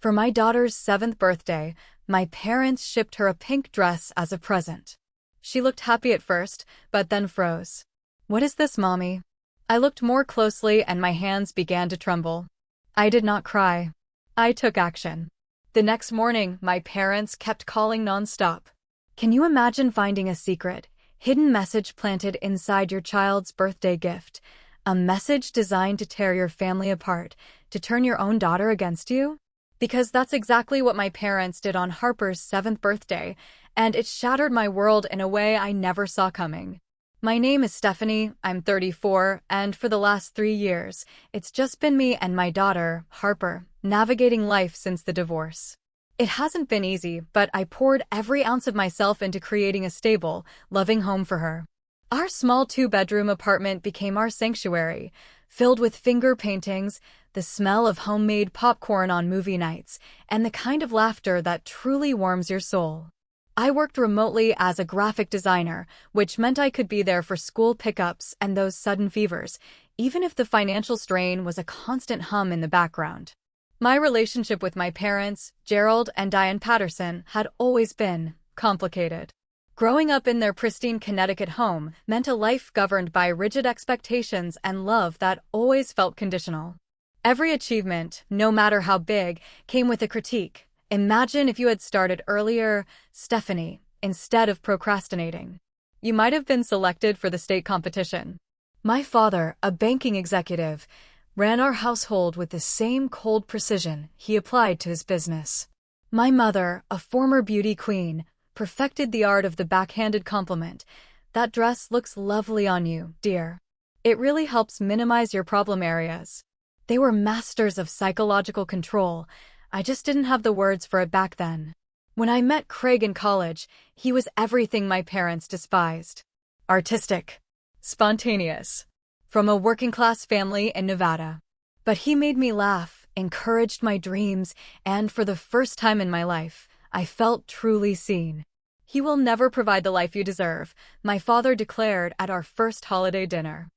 For my daughter's 7th birthday, my parents shipped her a pink dress as a present. She looked happy at first, but then froze. "What is this, Mommy?" I looked more closely and my hands began to tremble. I did not cry. I took action. The next morning, my parents kept calling nonstop. Can you imagine finding a secret, hidden message planted inside your child's birthday gift? A message designed to tear your family apart, to turn your own daughter against you? Because that's exactly what my parents did on Harper's 7th birthday, and it shattered my world in a way I never saw coming. My name is Stephanie, I'm 34, and for the last 3 years, it's just been me and my daughter, Harper, navigating life since the divorce. It hasn't been easy, but I poured every ounce of myself into creating a stable, loving home for her. Our small 2-bedroom apartment became our sanctuary, filled with finger paintings, the smell of homemade popcorn on movie nights, and the kind of laughter that truly warms your soul. I worked remotely as a graphic designer, which meant I could be there for school pickups and those sudden fevers, even if the financial strain was a constant hum in the background. My relationship with my parents, Gerald and Diane Patterson, had always been complicated. Growing up in their pristine Connecticut home meant a life governed by rigid expectations and love that always felt conditional. Every achievement, no matter how big, came with a critique. Imagine if you had started earlier, Stephanie, instead of procrastinating. You might have been selected for the state competition. My father, a banking executive, ran our household with the same cold precision he applied to his business. My mother, a former beauty queen, perfected the art of the backhanded compliment. "That dress looks lovely on you, dear." It really helps minimize your problem areas. They were masters of psychological control. I just didn't have the words for it back then. When I met Craig in college, he was everything my parents despised. Artistic. Spontaneous. From a working-class family in Nevada. But he made me laugh, encouraged my dreams, and for the first time in my life, I felt truly seen. "He will never provide the life you deserve," my father declared at our first holiday dinner.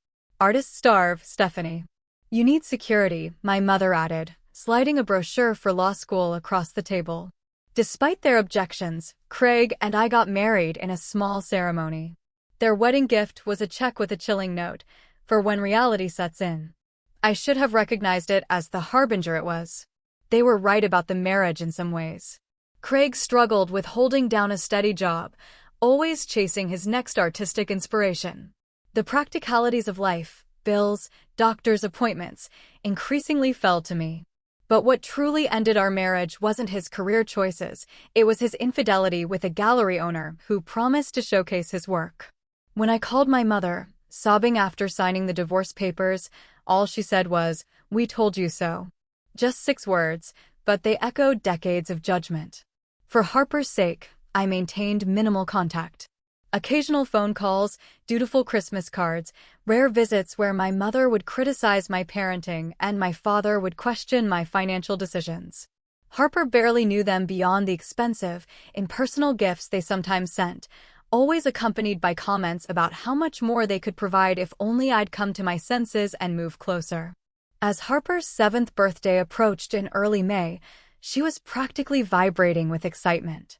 "Artists starve, Stephanie." "You need security," my mother added, sliding a brochure for law school across the table. Despite their objections, Craig and I got married in a small ceremony. Their wedding gift was a check with a chilling note, for when reality sets in. I should have recognized it as the harbinger it was. They were right about the marriage in some ways. Craig struggled with holding down a steady job, always chasing his next artistic inspiration. The practicalities of life, bills, doctor's appointments, increasingly fell to me. But what truly ended our marriage wasn't his career choices, it was his infidelity with a gallery owner who promised to showcase his work. When I called my mother, sobbing after signing the divorce papers, all she said was, "We told you so." Just 6 words, but they echoed decades of judgment. For Harper's sake, I maintained minimal contact. Occasional phone calls, dutiful Christmas cards, rare visits where my mother would criticize my parenting and my father would question my financial decisions. Harper barely knew them beyond the expensive, impersonal gifts they sometimes sent, always accompanied by comments about how much more they could provide if only I'd come to my senses and move closer. As Harper's 7th birthday approached in early May, she was practically vibrating with excitement.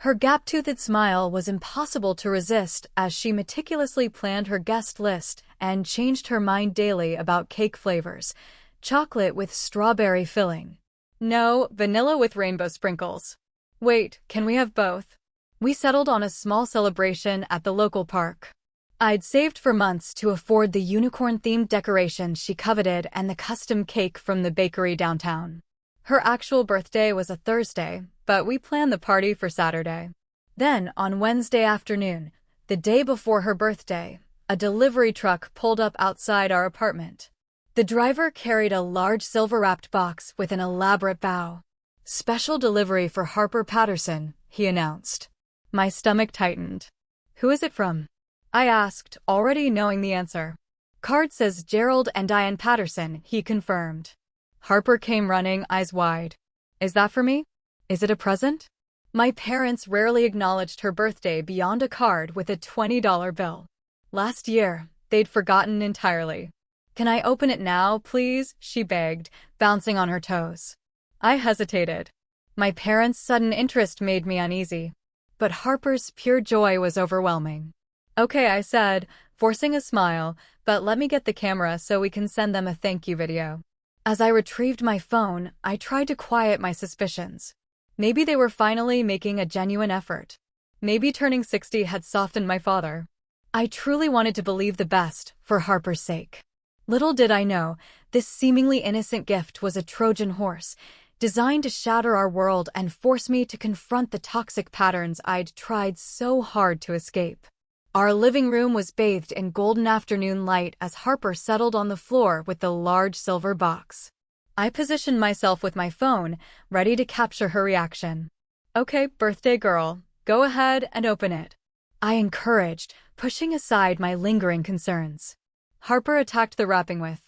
Her gap-toothed smile was impossible to resist as she meticulously planned her guest list and changed her mind daily about cake flavors, chocolate with strawberry filling. No, vanilla with rainbow sprinkles. Wait, can we have both? We settled on a small celebration at the local park. I'd saved for months to afford the unicorn-themed decorations she coveted and the custom cake from the bakery downtown. Her actual birthday was a Thursday, but we planned the party for Saturday. Then, on Wednesday afternoon, the day before her birthday, a delivery truck pulled up outside our apartment. The driver carried a large silver-wrapped box with an elaborate bow. "Special delivery for Harper Patterson," he announced. My stomach tightened. "Who is it from?" I asked, already knowing the answer. "Card says Gerald and Diane Patterson," he confirmed. Harper came running, eyes wide. "Is that for me? Is it a present?" My parents rarely acknowledged her birthday beyond a card with a $20 bill. Last year, they'd forgotten entirely. "Can I open it now, please?" she begged, bouncing on her toes. I hesitated. My parents' sudden interest made me uneasy. But Harper's pure joy was overwhelming. Okay, I said, forcing a smile, but let me get the camera so we can send them a thank you video. As I retrieved my phone, I tried to quiet my suspicions. Maybe they were finally making a genuine effort. Maybe turning 60 had softened my father. I truly wanted to believe the best, for Harper's sake. Little did I know, this seemingly innocent gift was a Trojan horse, designed to shatter our world and force me to confront the toxic patterns I'd tried so hard to escape. Our living room was bathed in golden afternoon light as Harper settled on the floor with the large silver box. I positioned myself with my phone, ready to capture her reaction. Okay, birthday girl, go ahead and open it. I encouraged, pushing aside my lingering concerns. Harper attacked the wrapping with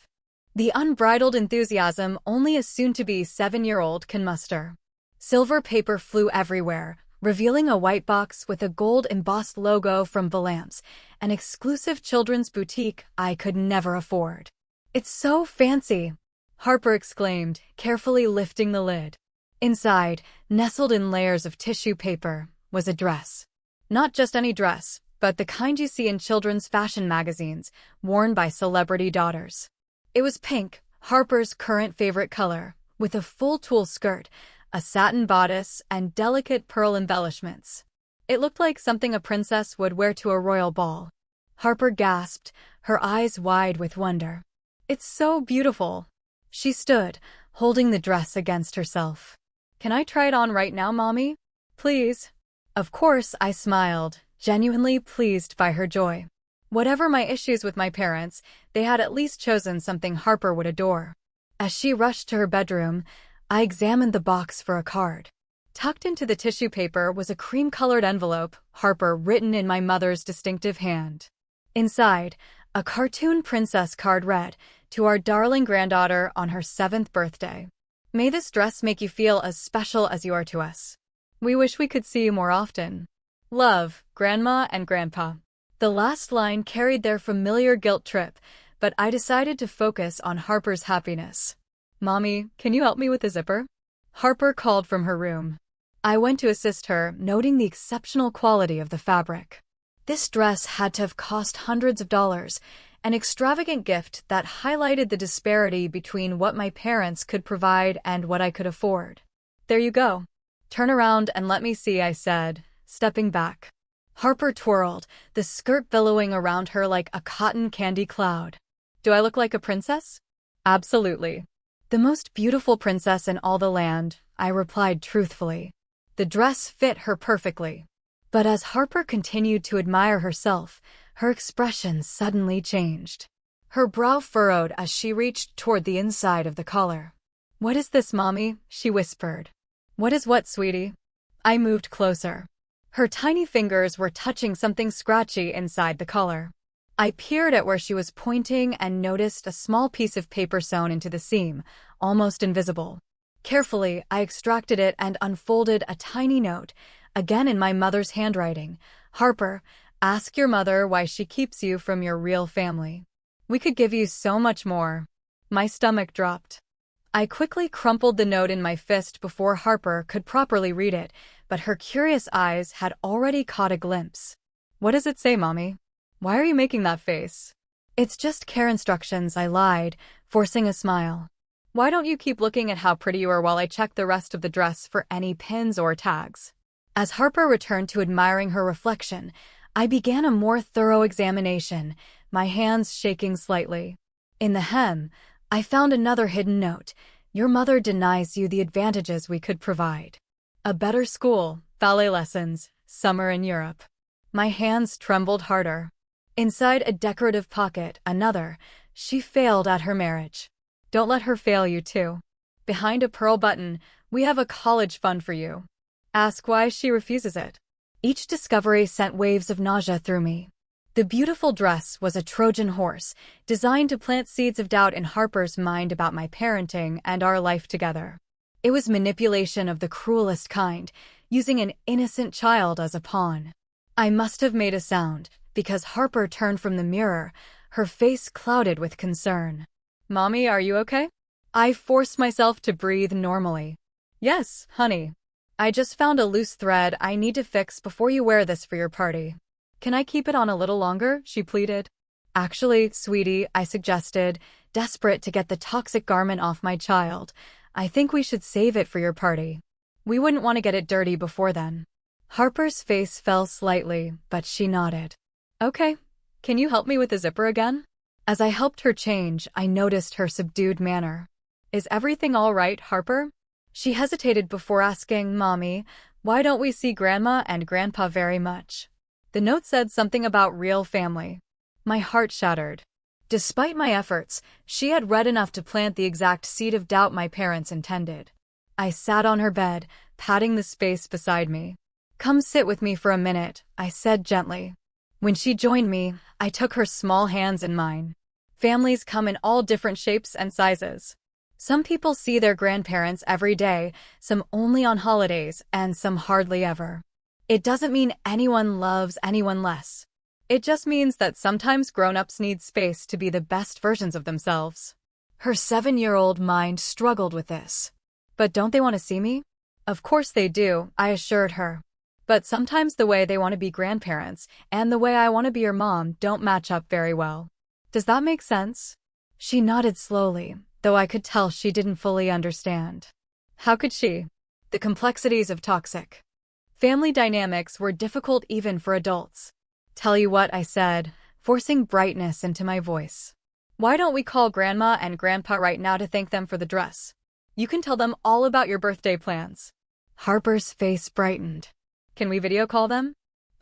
the unbridled enthusiasm only a soon-to-be 7-year-old can muster. Silver paper flew everywhere, revealing a white box with a gold-embossed logo from Balam's, an exclusive children's boutique I could never afford. It's so fancy, Harper exclaimed, carefully lifting the lid. Inside, nestled in layers of tissue paper, was a dress. Not just any dress, but the kind you see in children's fashion magazines, worn by celebrity daughters. It was pink, Harper's current favorite color, with a full tulle skirt, a satin bodice, and delicate pearl embellishments. It looked like something a princess would wear to a royal ball. Harper gasped, her eyes wide with wonder. It's so beautiful. She stood, holding the dress against herself. Can I try it on right now, Mommy? Please. Of course, I smiled, genuinely pleased by her joy. Whatever my issues with my parents, they had at least chosen something Harper would adore. As she rushed to her bedroom, I examined the box for a card. Tucked into the tissue paper was a cream-colored envelope, Harper written in my mother's distinctive hand. Inside, a cartoon princess card read, "To our darling granddaughter on her 7th birthday. May this dress make you feel as special as you are to us. We wish we could see you more often. Love, Grandma and Grandpa." The last line carried their familiar guilt trip, but I decided to focus on Harper's happiness. Mommy, can you help me with the zipper? Harper called from her room. I went to assist her, noting the exceptional quality of the fabric. This dress had to have cost hundreds of dollars, an extravagant gift that highlighted the disparity between what my parents could provide and what I could afford. There you go. Turn around and let me see, I said, stepping back. Harper twirled, the skirt billowing around her like a cotton candy cloud. Do I look like a princess? Absolutely. The most beautiful princess in all the land, I replied truthfully. The dress fit her perfectly. But as Harper continued to admire herself, her expression suddenly changed. Her brow furrowed as she reached toward the inside of the collar. What is this, Mommy? She whispered. What is what, sweetie? I moved closer. Her tiny fingers were touching something scratchy inside the collar. I peered at where she was pointing and noticed a small piece of paper sewn into the seam, almost invisible. Carefully, I extracted it and unfolded a tiny note, again in my mother's handwriting. Harper, ask your mother why she keeps you from your real family. We could give you so much more. My stomach dropped. I quickly crumpled the note in my fist before Harper could properly read it, but her curious eyes had already caught a glimpse. What does it say, Mommy? Why are you making that face? It's just care instructions, I lied, forcing a smile. Why don't you keep looking at how pretty you are while I check the rest of the dress for any pins or tags? As Harper returned to admiring her reflection, I began a more thorough examination, my hands shaking slightly. In the hem, I found another hidden note. Your mother denies you the advantages we could provide. A better school, ballet lessons, summer in Europe. My hands trembled harder. Inside a decorative pocket, another. She failed at her marriage. Don't let her fail you too. Behind a pearl button, we have a college fund for you. Ask why she refuses it. Each discovery sent waves of nausea through me. The beautiful dress was a Trojan horse, designed to plant seeds of doubt in Harper's mind about my parenting and our life together. It was manipulation of the cruelest kind, using an innocent child as a pawn. I must have made a sound, because Harper turned from the mirror, her face clouded with concern. Mommy, are you okay? I forced myself to breathe normally. Yes, honey. I just found a loose thread I need to fix before you wear this for your party. Can I keep it on a little longer? She pleaded. Actually, sweetie, I suggested, desperate to get the toxic garment off my child. I think we should save it for your party. We wouldn't want to get it dirty before then. Harper's face fell slightly, but she nodded. Okay. Can you help me with the zipper again? As I helped her change, I noticed her subdued manner. Is everything all right, Harper? She hesitated before asking, Mommy, why don't we see Grandma and Grandpa very much? The note said something about real family. My heart shattered. Despite my efforts, she had read enough to plant the exact seed of doubt my parents intended. I sat on her bed, patting the space beside me. Come sit with me for a minute, I said gently. When she joined me, I took her small hands in mine. Families come in all different shapes and sizes. Some people see their grandparents every day, some only on holidays, and some hardly ever. It doesn't mean anyone loves anyone less. It just means that sometimes grown-ups need space to be the best versions of themselves. Her 7-year-old mind struggled with this. But don't they want to see me? Of course they do, I assured her. But sometimes the way they want to be grandparents and the way I want to be your mom don't match up very well. Does that make sense? She nodded slowly, though I could tell she didn't fully understand. How could she? The complexities of toxic family dynamics were difficult even for adults. Tell you what, I said, forcing brightness into my voice. Why don't we call Grandma and Grandpa right now to thank them for the dress? You can tell them all about your birthday plans. Harper's face brightened. Can we video call them?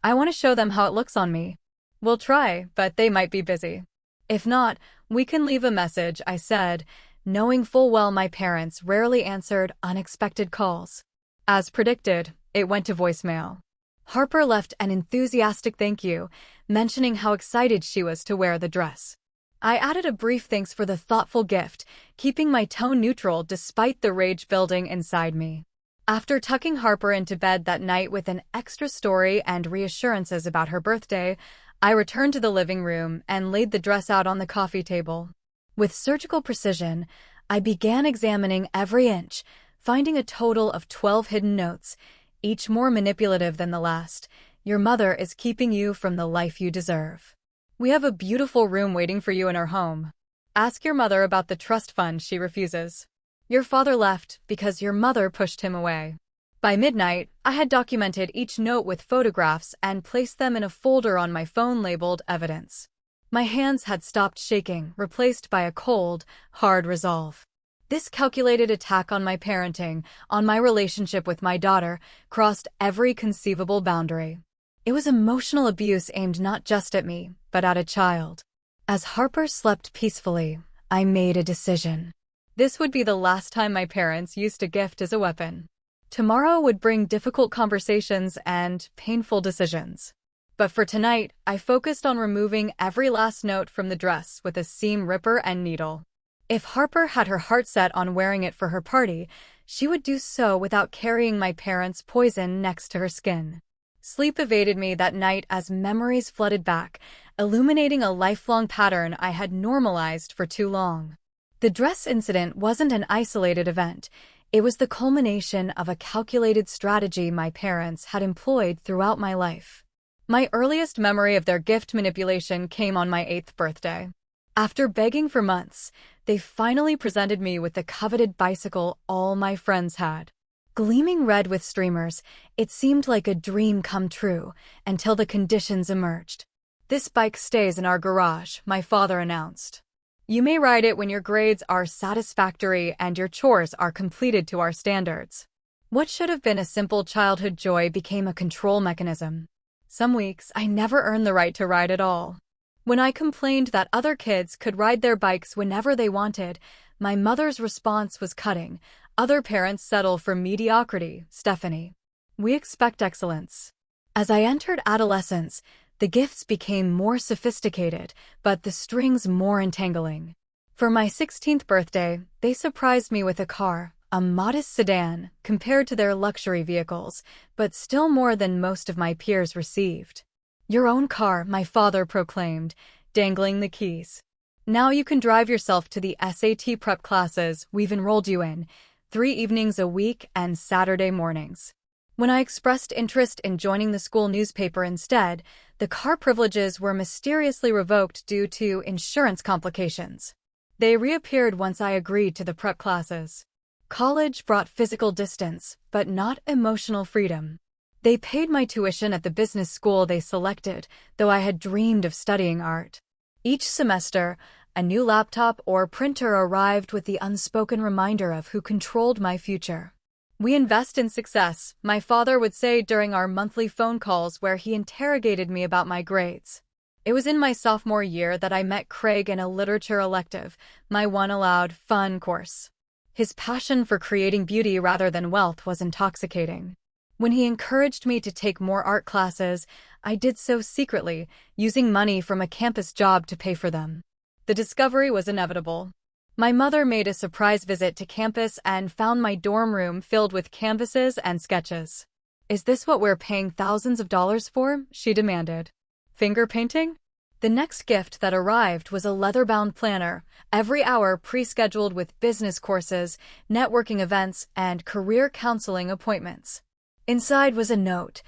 I want to show them how it looks on me. We'll try, but they might be busy. If not, we can leave a message, I said, knowing full well my parents rarely answered unexpected calls. As predicted, it went to voicemail. Harper left an enthusiastic thank you, mentioning how excited she was to wear the dress. I added a brief thanks for the thoughtful gift, keeping my tone neutral despite the rage building inside me. After tucking Harper into bed that night with an extra story and reassurances about her birthday, I returned to the living room and laid the dress out on the coffee table. With surgical precision, I began examining every inch, finding a total of 12 hidden notes, each more manipulative than the last. Your mother is keeping you from the life you deserve. We have a beautiful room waiting for you in our home. Ask your mother about the trust fund she refuses. Your father left because your mother pushed him away. By midnight, I had documented each note with photographs and placed them in a folder on my phone labeled evidence. My hands had stopped shaking, replaced by a cold, hard resolve. This calculated attack on my parenting, on my relationship with my daughter, crossed every conceivable boundary. It was emotional abuse aimed not just at me, but at a child. As Harper slept peacefully, I made a decision. This would be the last time my parents used a gift as a weapon. Tomorrow would bring difficult conversations and painful decisions. But for tonight, I focused on removing every last note from the dress with a seam ripper and needle. If Harper had her heart set on wearing it for her party, she would do so without carrying my parents' poison next to her skin. Sleep evaded me that night as memories flooded back, illuminating a lifelong pattern I had normalized for too long. The dress incident wasn't an isolated event. It was the culmination of a calculated strategy my parents had employed throughout my life. My earliest memory of their gift manipulation came on my 8th birthday. After begging for months, they finally presented me with the coveted bicycle all my friends had. Gleaming red with streamers, it seemed like a dream come true until the conditions emerged. This bike stays in our garage, my father announced. You may ride it when your grades are satisfactory and your chores are completed to our standards. What should have been a simple childhood joy became a control mechanism. Some weeks, I never earned the right to ride at all. When I complained that other kids could ride their bikes whenever they wanted, my mother's response was cutting. Other parents settle for mediocrity, Stephanie. We expect excellence. As I entered adolescence, the gifts became more sophisticated, but the strings more entangling. For my 16th birthday, they surprised me with a car, a modest sedan, compared to their luxury vehicles, but still more than most of my peers received. Your own car, my father proclaimed, dangling the keys. Now you can drive yourself to the SAT prep classes we've enrolled you in. 3 evenings a week and Saturday mornings. When I expressed interest in joining the school newspaper instead, the car privileges were mysteriously revoked due to insurance complications. They reappeared once I agreed to the prep classes. College brought physical distance, but not emotional freedom. They paid my tuition at the business school they selected, though I had dreamed of studying art. Each semester, a new laptop or printer arrived with the unspoken reminder of who controlled my future. "We invest in success," my father would say during our monthly phone calls where he interrogated me about my grades. It was in my sophomore year that I met Craig in a literature elective, my one allowed fun course. His passion for creating beauty rather than wealth was intoxicating. When he encouraged me to take more art classes, I did so secretly, using money from a campus job to pay for them. The discovery was inevitable. My mother made a surprise visit to campus and found my dorm room filled with canvases and sketches. "Is this what we're paying thousands of dollars for?" she demanded. "Finger painting?" The next gift that arrived was a leather-bound planner, every hour pre-scheduled with business courses, networking events, and career counseling appointments. Inside was a note: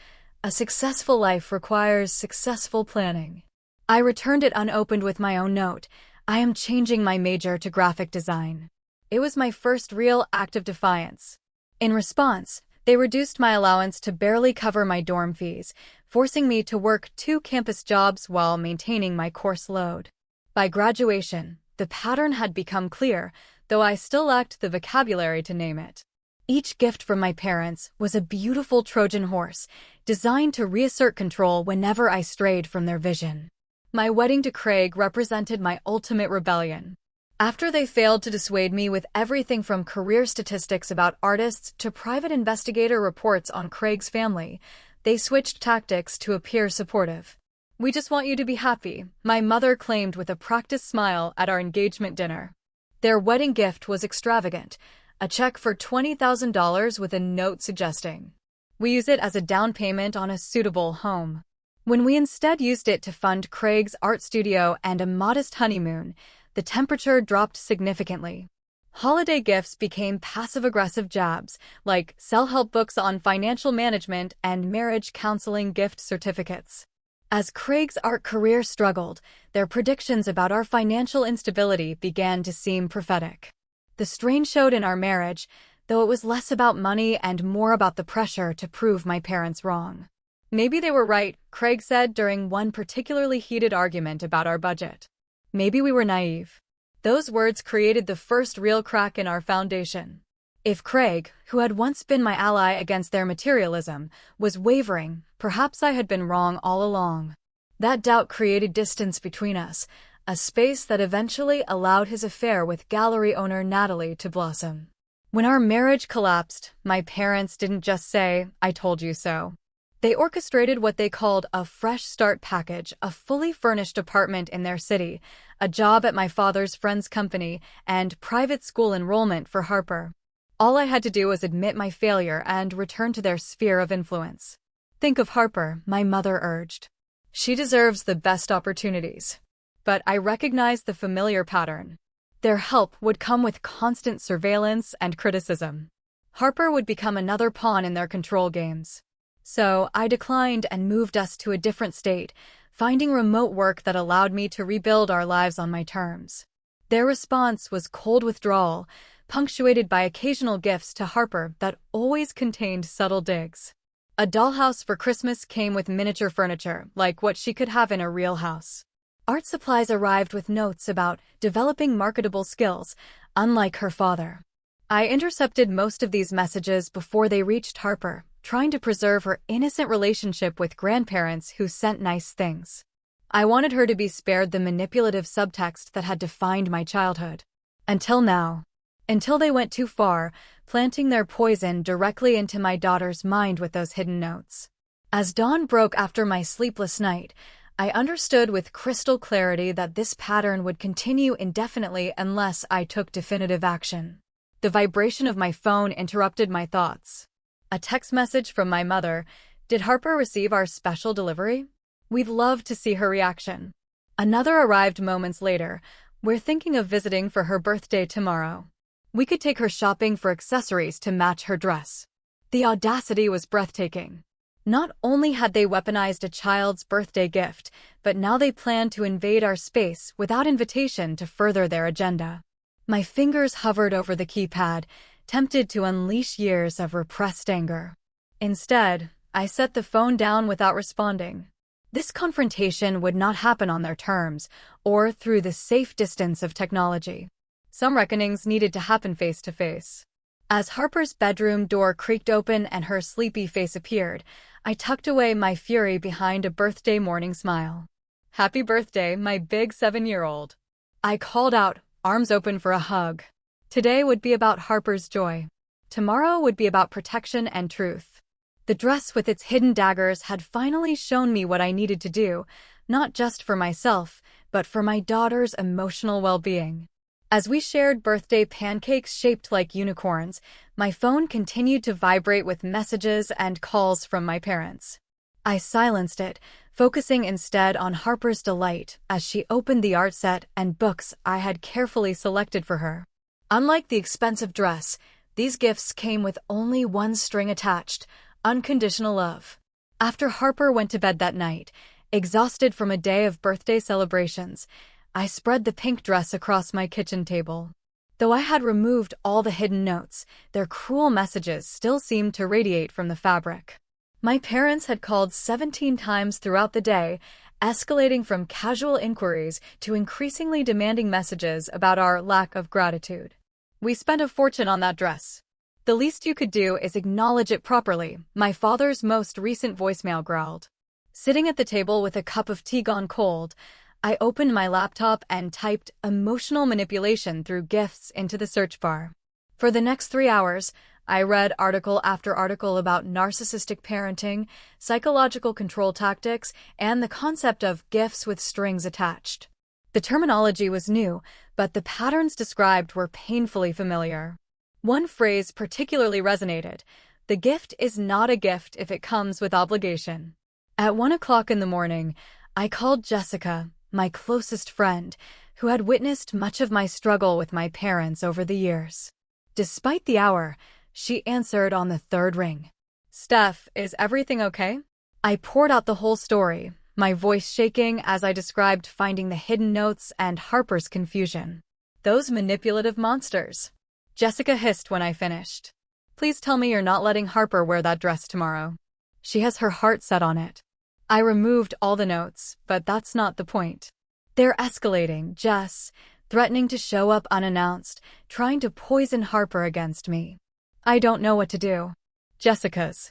"A successful life requires successful planning." I returned it unopened with my own note: "I am changing my major to graphic design." It was my first real act of defiance. In response, they reduced my allowance to barely cover my dorm fees, forcing me to work 2 campus jobs while maintaining my course load. By graduation, the pattern had become clear, though I still lacked the vocabulary to name it. Each gift from my parents was a beautiful Trojan horse, designed to reassert control whenever I strayed from their vision. My wedding to Craig represented my ultimate rebellion. After they failed to dissuade me with everything from career statistics about artists to private investigator reports on Craig's family, they switched tactics to appear supportive. "We just want you to be happy," my mother claimed with a practiced smile at our engagement dinner. Their wedding gift was extravagant, a check for $20,000 with a note suggesting we use it as a down payment on a suitable home. When we instead used it to fund Craig's art studio and a modest honeymoon, the temperature dropped significantly. Holiday gifts became passive-aggressive jabs, like self-help books on financial management and marriage counseling gift certificates. As Craig's art career struggled, their predictions about our financial instability began to seem prophetic. The strain showed in our marriage, though it was less about money and more about the pressure to prove my parents wrong. "Maybe they were right," Craig said during one particularly heated argument about our budget. "Maybe we were naive." Those words created the first real crack in our foundation. If Craig, who had once been my ally against their materialism, was wavering, perhaps I had been wrong all along. That doubt created distance between us, a space that eventually allowed his affair with gallery owner Natalie to blossom. When our marriage collapsed, my parents didn't just say, "I told you so." They orchestrated what they called a fresh start package, a fully furnished apartment in their city, a job at my father's friend's company, and private school enrollment for Harper. All I had to do was admit my failure and return to their sphere of influence. "Think of Harper," my mother urged. "She deserves the best opportunities." But I recognized the familiar pattern. Their help would come with constant surveillance and criticism. Harper would become another pawn in their control games. So I declined and moved us to a different state, finding remote work that allowed me to rebuild our lives on my terms. Their response was cold withdrawal, punctuated by occasional gifts to Harper that always contained subtle digs. A dollhouse for Christmas came with miniature furniture, like what she could have in a real house. Art supplies arrived with notes about developing marketable skills, unlike her father. I intercepted most of these messages before they reached Harper, trying to preserve her innocent relationship with grandparents who sent nice things. I wanted her to be spared the manipulative subtext that had defined my childhood. Until now. Until they went too far, planting their poison directly into my daughter's mind with those hidden notes. As dawn broke after my sleepless night, I understood with crystal clarity that this pattern would continue indefinitely unless I took definitive action. The vibration of my phone interrupted my thoughts. A text message from my mother: "Did Harper receive our special delivery? We'd love to see her reaction." Another arrived moments later: "We're thinking of visiting for her birthday tomorrow." We could take her shopping for accessories to match her dress. The audacity was breathtaking. Not only had they weaponized a child's birthday gift, but now they planned to invade our space without invitation to further their agenda. My fingers hovered over the keypad, tempted to unleash years of repressed anger. Instead, I set the phone down without responding. This confrontation would not happen on their terms, or through the safe distance of technology. Some reckonings needed to happen face to face. As Harper's bedroom door creaked open and her sleepy face appeared, I tucked away my fury behind a birthday morning smile. "Happy birthday, my big 7-year-old. I called out, arms open for a hug. Today would be about Harper's joy. Tomorrow would be about protection and truth. The dress with its hidden daggers had finally shown me what I needed to do, not just for myself, but for my daughter's emotional well-being. As we shared birthday pancakes shaped like unicorns, my phone continued to vibrate with messages and calls from my parents. I silenced it, focusing instead on Harper's delight as she opened the art set and books I had carefully selected for her. Unlike the expensive dress, these gifts came with only one string attached: unconditional love. After Harper went to bed that night, exhausted from a day of birthday celebrations, I spread the pink dress across my kitchen table. Though I had removed all the hidden notes, their cruel messages still seemed to radiate from the fabric. My parents had called 17 times throughout the day, escalating from casual inquiries to increasingly demanding messages about our lack of gratitude. "We spent a fortune on that dress. The least you could do is acknowledge it properly," my father's most recent voicemail growled. Sitting at the table with a cup of tea gone cold, I opened my laptop and typed emotional manipulation through gifts into the search bar. For the next 3 hours, I read article after article about narcissistic parenting, psychological control tactics, and the concept of gifts with strings attached. The terminology was new, but the patterns described were painfully familiar. One phrase particularly resonated: "The gift is not a gift if it comes with obligation." At 1 o'clock in the morning, I called Jessica, my closest friend, who had witnessed much of my struggle with my parents over the years. Despite the hour, she answered on the third ring. "Steph, is everything okay?" I poured out the whole story, my voice shaking as I described finding the hidden notes and Harper's confusion. "Those manipulative monsters," Jessica hissed when I finished. "Please tell me you're not letting Harper wear that dress tomorrow. She has her heart set on it." I removed all the notes, but that's not the point. "They're escalating, Jess, threatening to show up unannounced, trying to poison Harper against me. I don't know what to do." Jessica's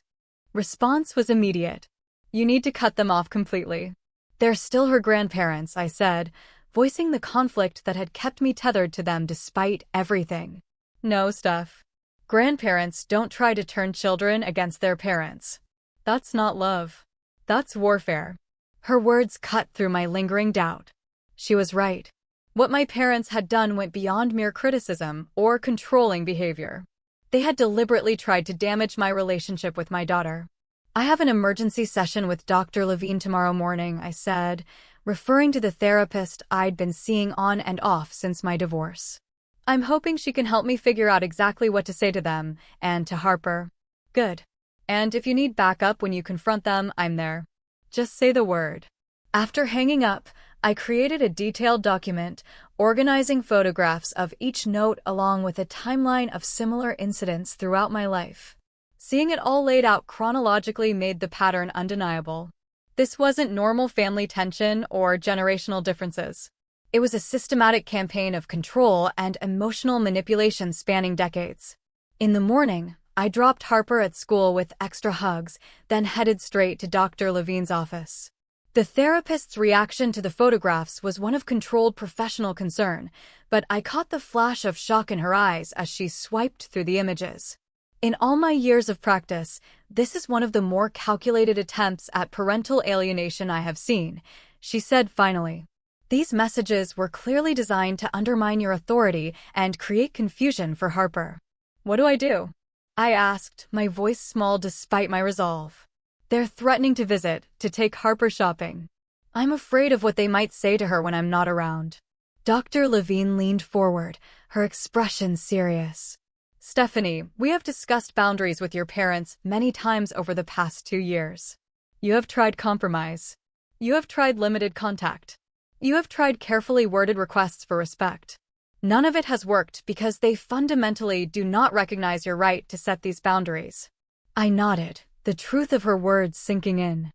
response was immediate. "You need to cut them off completely." "They're still her grandparents," I said, voicing the conflict that had kept me tethered to them despite everything. "No, Steph. Grandparents don't try to turn children against their parents. That's not love. That's warfare." Her words cut through my lingering doubt. She was right. What my parents had done went beyond mere criticism or controlling behavior. They had deliberately tried to damage my relationship with my daughter. "I have an emergency session with Dr. Levine tomorrow morning," I said, referring to the therapist I'd been seeing on and off since my divorce. "I'm hoping she can help me figure out exactly what to say to them and to Harper." "Good. And if you need backup when you confront them, I'm there. Just say the word." After hanging up, I created a detailed document, organizing photographs of each note along with a timeline of similar incidents throughout my life. Seeing it all laid out chronologically made the pattern undeniable. This wasn't normal family tension or generational differences. It was a systematic campaign of control and emotional manipulation spanning decades. In the morning, I dropped Harper at school with extra hugs, then headed straight to Dr. Levine's office. The therapist's reaction to the photographs was one of controlled professional concern, but I caught the flash of shock in her eyes as she swiped through the images. "In all my years of practice, this is one of the more calculated attempts at parental alienation I have seen," she said finally. "These messages were clearly designed to undermine your authority and create confusion for Harper." "What do I do?" I asked, my voice small despite my resolve. "They're threatening to visit, to take Harper shopping. I'm afraid of what they might say to her when I'm not around." Dr. Levine leaned forward, her expression serious. Stephanie, we have discussed boundaries with your parents many times over the past 2 years. You have tried compromise. You have tried limited contact. You have tried carefully worded requests for respect. None of it has worked because they fundamentally do not recognize your right to set these boundaries. I nodded, the truth of her words sinking in.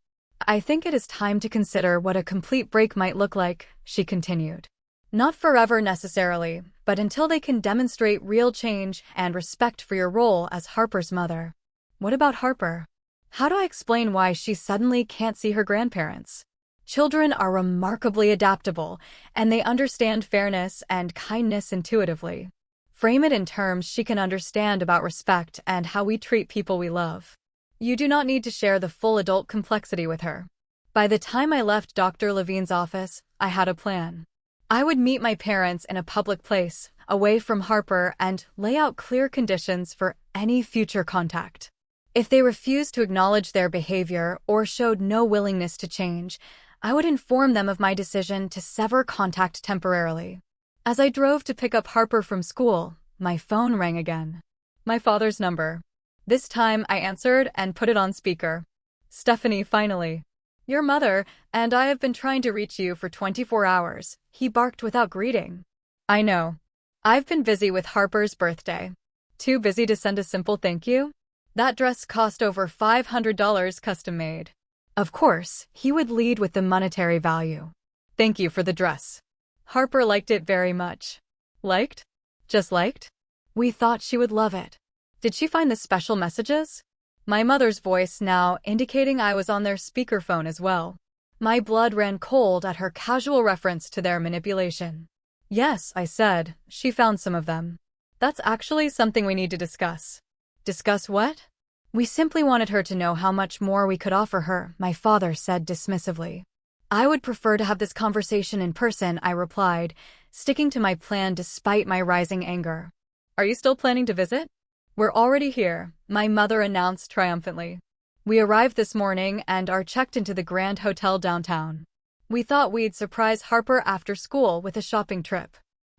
I think it is time to consider what a complete break might look like, she continued. Not forever necessarily, but until they can demonstrate real change and respect for your role as Harper's mother. What about Harper? How do I explain why she suddenly can't see her grandparents? Children are remarkably adaptable, and they understand fairness and kindness intuitively. Frame it in terms she can understand about respect and how we treat people we love. You do not need to share the full adult complexity with her. By the time I left Dr. Levine's office, I had a plan. I would meet my parents in a public place, away from Harper, and lay out clear conditions for any future contact. If they refused to acknowledge their behavior or showed no willingness to change, I would inform them of my decision to sever contact temporarily. As I drove to pick up Harper from school, my phone rang again. My father's number. This time I answered and put it on speaker. Stephanie, finally. Your mother and I have been trying to reach you for 24 hours, he barked without greeting. I know. I've been busy with Harper's birthday. Too busy to send a simple thank you? That dress cost over $500 custom made. Of course, he would lead with the monetary value. Thank you for the dress. Harper liked it very much. Liked? Just liked? We thought she would love it. Did she find the special messages? My mother's voice now indicating I was on their speakerphone as well. My blood ran cold at her casual reference to their manipulation. Yes, I said, she found some of them. That's actually something we need to discuss. Discuss what? We simply wanted her to know how much more we could offer her, my father said dismissively. I would prefer to have this conversation in person, I replied, sticking to my plan despite my rising anger. Are you still planning to visit? We're already here, my mother announced triumphantly. We arrived this morning and are checked into the Grand Hotel downtown. We thought we'd surprise Harper after school with a shopping trip.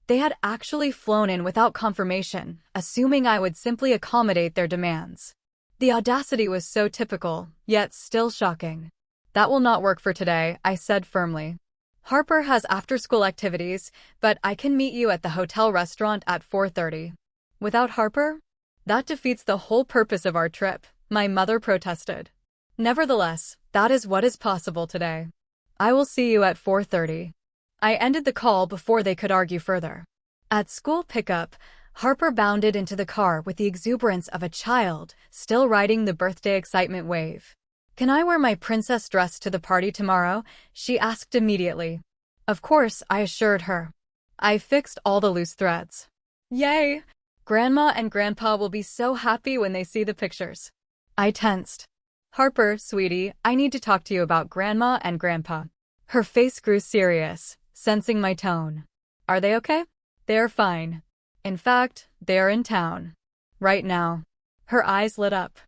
They had actually flown in without confirmation, assuming I would simply accommodate their demands. The audacity was so typical, yet still shocking. That will not work for today, I said firmly. Harper has after-school activities, but I can meet you at the hotel restaurant at 4:30. Without Harper? That defeats the whole purpose of our trip, my mother protested. Nevertheless, that is what is possible today. I will see you at 4:30. I ended the call before they could argue further. At school pickup, Harper bounded into the car with the exuberance of a child, still riding the birthday excitement wave. Can I wear my princess dress to the party tomorrow? She asked immediately. Of course, I assured her. I fixed all the loose threads. Yay! Grandma and Grandpa will be so happy when they see the pictures. I tensed. Harper, sweetie, I need to talk to you about Grandma and Grandpa. Her face grew serious, sensing my tone. Are they okay? They're fine. In fact, they're in town. Right now. Her eyes lit up.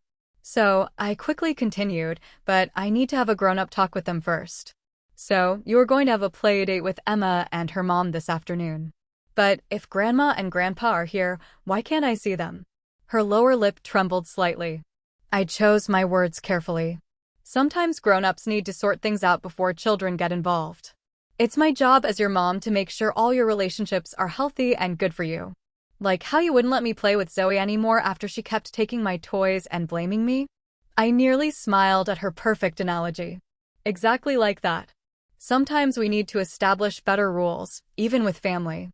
So, I quickly continued, but I need to have a grown-up talk with them first. So, you are going to have a play date with Emma and her mom this afternoon. But if Grandma and Grandpa are here, why can't I see them? Her lower lip trembled slightly. I chose my words carefully. Sometimes grown-ups need to sort things out before children get involved. It's my job as your mom to make sure all your relationships are healthy and good for you. Like how you wouldn't let me play with Zoe anymore after she kept taking my toys and blaming me? I nearly smiled at her perfect analogy. Exactly like that. Sometimes we need to establish better rules, even with family.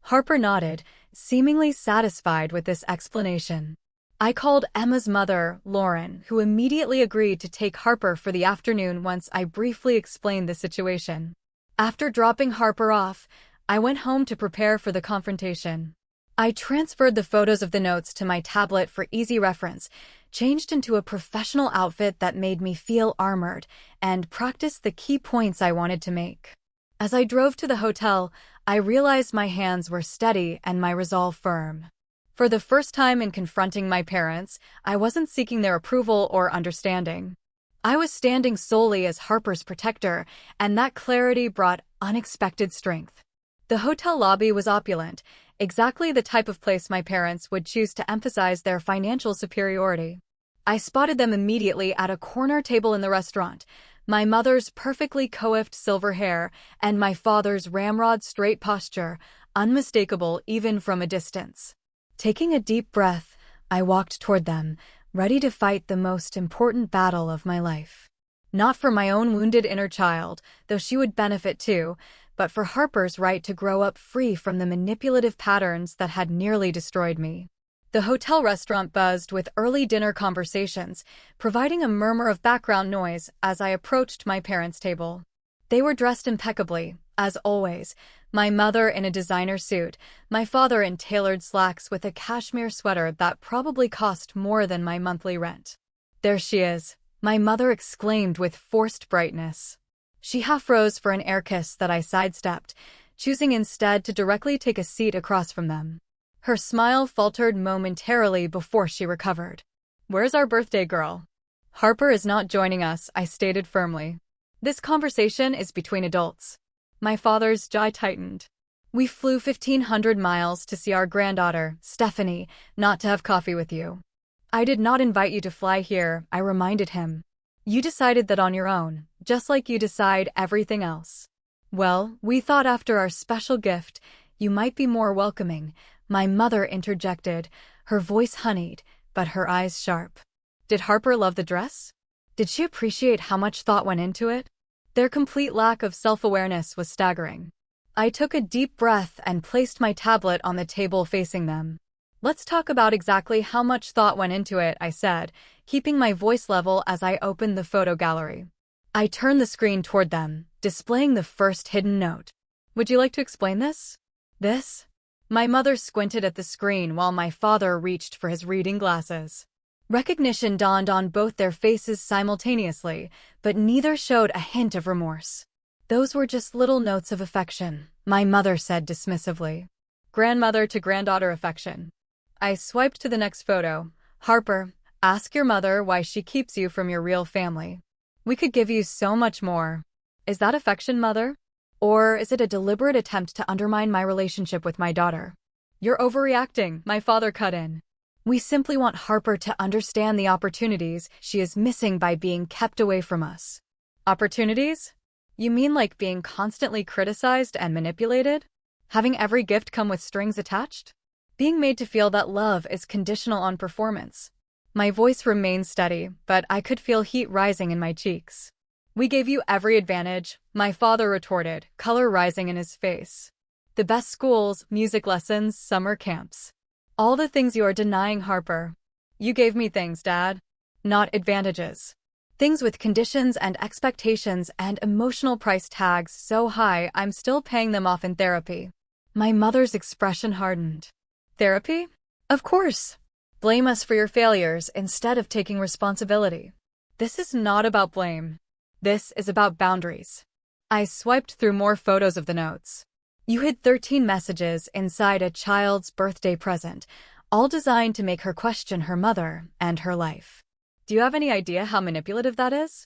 Harper nodded, seemingly satisfied with this explanation. I called Emma's mother, Lauren, who immediately agreed to take Harper for the afternoon once I briefly explained the situation. After dropping Harper off, I went home to prepare for the confrontation. I transferred the photos of the notes to my tablet for easy reference, changed into a professional outfit that made me feel armored, and practiced the key points I wanted to make. As I drove to the hotel, I realized my hands were steady and my resolve firm. For the first time in confronting my parents, I wasn't seeking their approval or understanding. I was standing solely as Harper's protector, and that clarity brought unexpected strength. The hotel lobby was opulent, exactly the type of place my parents would choose to emphasize their financial superiority. I spotted them immediately at a corner table in the restaurant, my mother's perfectly coiffed silver hair and my father's ramrod straight posture, unmistakable even from a distance. Taking a deep breath, I walked toward them, ready to fight the most important battle of my life. Not for my own wounded inner child, though she would benefit too, but for Harper's right to grow up free from the manipulative patterns that had nearly destroyed me. The hotel restaurant buzzed with early dinner conversations, providing a murmur of background noise as I approached my parents' table. They were dressed impeccably, as always, my mother in a designer suit, my father in tailored slacks with a cashmere sweater that probably cost more than my monthly rent. "There she is," my mother exclaimed with forced brightness. She half rose for an air kiss that I sidestepped, choosing instead to directly take a seat across from them. Her smile faltered momentarily before she recovered. "Where's our birthday girl?" "Harper is not joining us," I stated firmly. "This conversation is between adults." My father's jaw tightened. "We flew 1,500 miles to see our granddaughter, Stephanie, not to have coffee with you." "I did not invite you to fly here," I reminded him. "You decided that on your own, just like you decide everything else." "Well, we thought after our special gift, you might be more welcoming," my mother interjected, her voice honeyed, but her eyes sharp. Did Harper love the dress? Did she appreciate how much thought went into it? Their complete lack of self-awareness was staggering. I took a deep breath and placed my tablet on the table facing them. "Let's talk about exactly how much thought went into it," I said, keeping my voice level as I opened the photo gallery. I turned the screen toward them, displaying the first hidden note. "Would you like to explain this?" "This?" My mother squinted at the screen while my father reached for his reading glasses. Recognition dawned on both their faces simultaneously, but neither showed a hint of remorse. "Those were just little notes of affection," my mother said dismissively. Grandmother to granddaughter affection. I swiped to the next photo. "Harper, ask your mother why she keeps you from your real family. We could give you so much more." "Is that affection, mother? Or is it a deliberate attempt to undermine my relationship with my daughter?" "You're overreacting," my father cut in. "We simply want Harper to understand the opportunities she is missing by being kept away from us." "Opportunities? You mean like being constantly criticized and manipulated? Having every gift come with strings attached? Being made to feel that love is conditional on performance?" My voice remained steady, but I could feel heat rising in my cheeks. "We gave you every advantage," my father retorted, color rising in his face. "The best schools, music lessons, summer camps. All the things you are denying Harper. You gave me things, Dad. Not advantages. Things with conditions and expectations and emotional price tags so high I'm still paying them off in therapy." My mother's expression hardened. "Therapy? Of course. Blame us for your failures instead of taking responsibility." "This is not about blame. This is about boundaries." I swiped through more photos of the notes. "You hid 13 messages inside a child's birthday present, all designed to make her question her mother and her life. Do you have any idea how manipulative that is?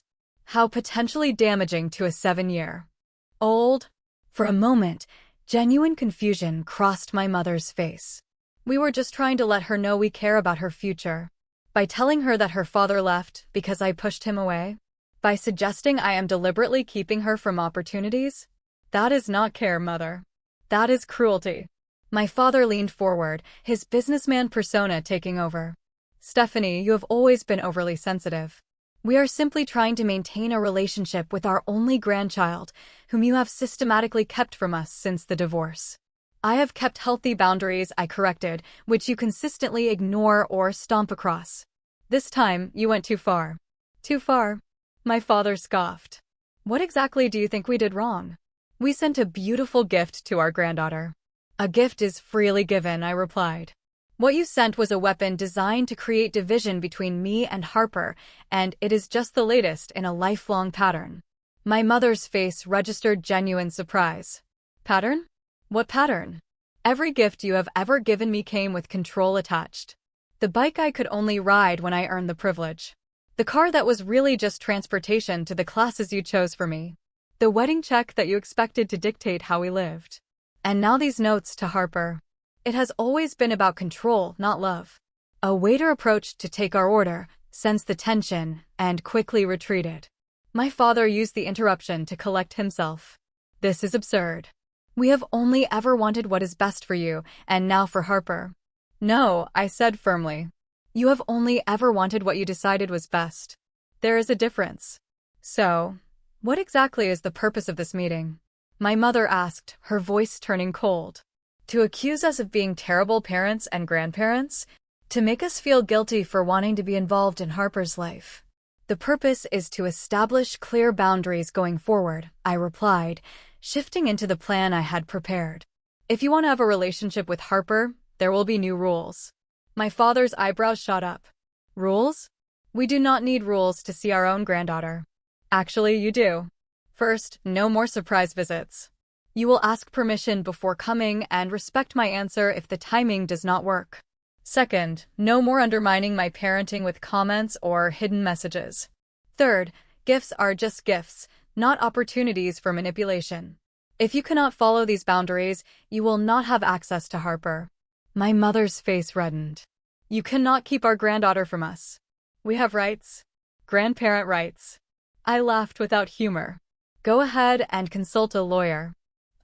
How potentially damaging to a 7-year-old?" For a moment, genuine confusion crossed my mother's face. "We were just trying to let her know we care about her future. By telling her that her father left because I pushed him away? By suggesting I am deliberately keeping her from opportunities? That is not care, Mother. That is cruelty." My father leaned forward, his businessman persona taking over. "Stephanie, you have always been overly sensitive. We are simply trying to maintain a relationship with our only grandchild, whom you have systematically kept from us since the divorce." "I have kept healthy boundaries," I corrected, "which you consistently ignore or stomp across. This time, you went too far." "Too far?" My father scoffed. "What exactly do you think we did wrong?" "We sent a beautiful gift to our granddaughter." "A gift is freely given," I replied. "What you sent was a weapon designed to create division between me and Harper, and it is just the latest in a lifelong pattern." My mother's face registered genuine surprise. "Pattern? What pattern?" "Every gift you have ever given me came with control attached. The bike I could only ride when I earned the privilege. The car that was really just transportation to the classes you chose for me. The wedding check that you expected to dictate how we lived. And now these notes to Harper. It has always been about control, not love. A waiter approached to take our order, sensed the tension, and quickly retreated. My father used the interruption to collect himself. This is absurd. We have only ever wanted what is best for you, and now for Harper. No, I said firmly. You have only ever wanted what you decided was best. There is a difference. So, what exactly is the purpose of this meeting? My mother asked, her voice turning cold. To accuse us of being terrible parents and grandparents? To make us feel guilty for wanting to be involved in Harper's life. The purpose is to establish clear boundaries going forward, I replied, shifting into the plan I had prepared. If you want to have a relationship with Harper, there will be new rules. My father's eyebrows shot up. Rules? We do not need rules to see our own granddaughter. Actually, you do. First, no more surprise visits. You will ask permission before coming and respect my answer if the timing does not work. Second, no more undermining my parenting with comments or hidden messages. Third, gifts are just gifts, not opportunities for manipulation. If you cannot follow these boundaries, you will not have access to Harper. My mother's face reddened. You cannot keep our granddaughter from us. We have rights. Grandparent rights. I laughed without humor. Go ahead and consult a lawyer.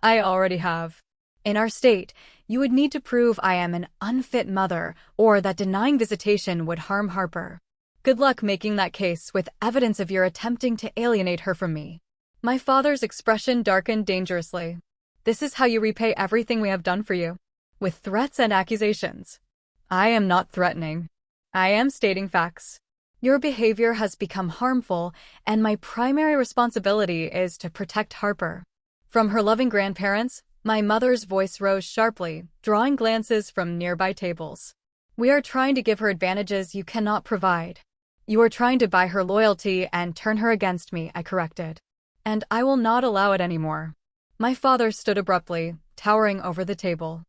I already have. In our state, you would need to prove I am an unfit mother or that denying visitation would harm Harper. Good luck making that case with evidence of your attempting to alienate her from me. My father's expression darkened dangerously. This is how you repay everything we have done for you. With threats and accusations. I am not threatening. I am stating facts. Your behavior has become harmful, and my primary responsibility is to protect Harper. From her loving grandparents, my mother's voice rose sharply, drawing glances from nearby tables. We are trying to give her advantages you cannot provide. You are trying to buy her loyalty and turn her against me, I corrected. And I will not allow it anymore. My father stood abruptly, towering over the table.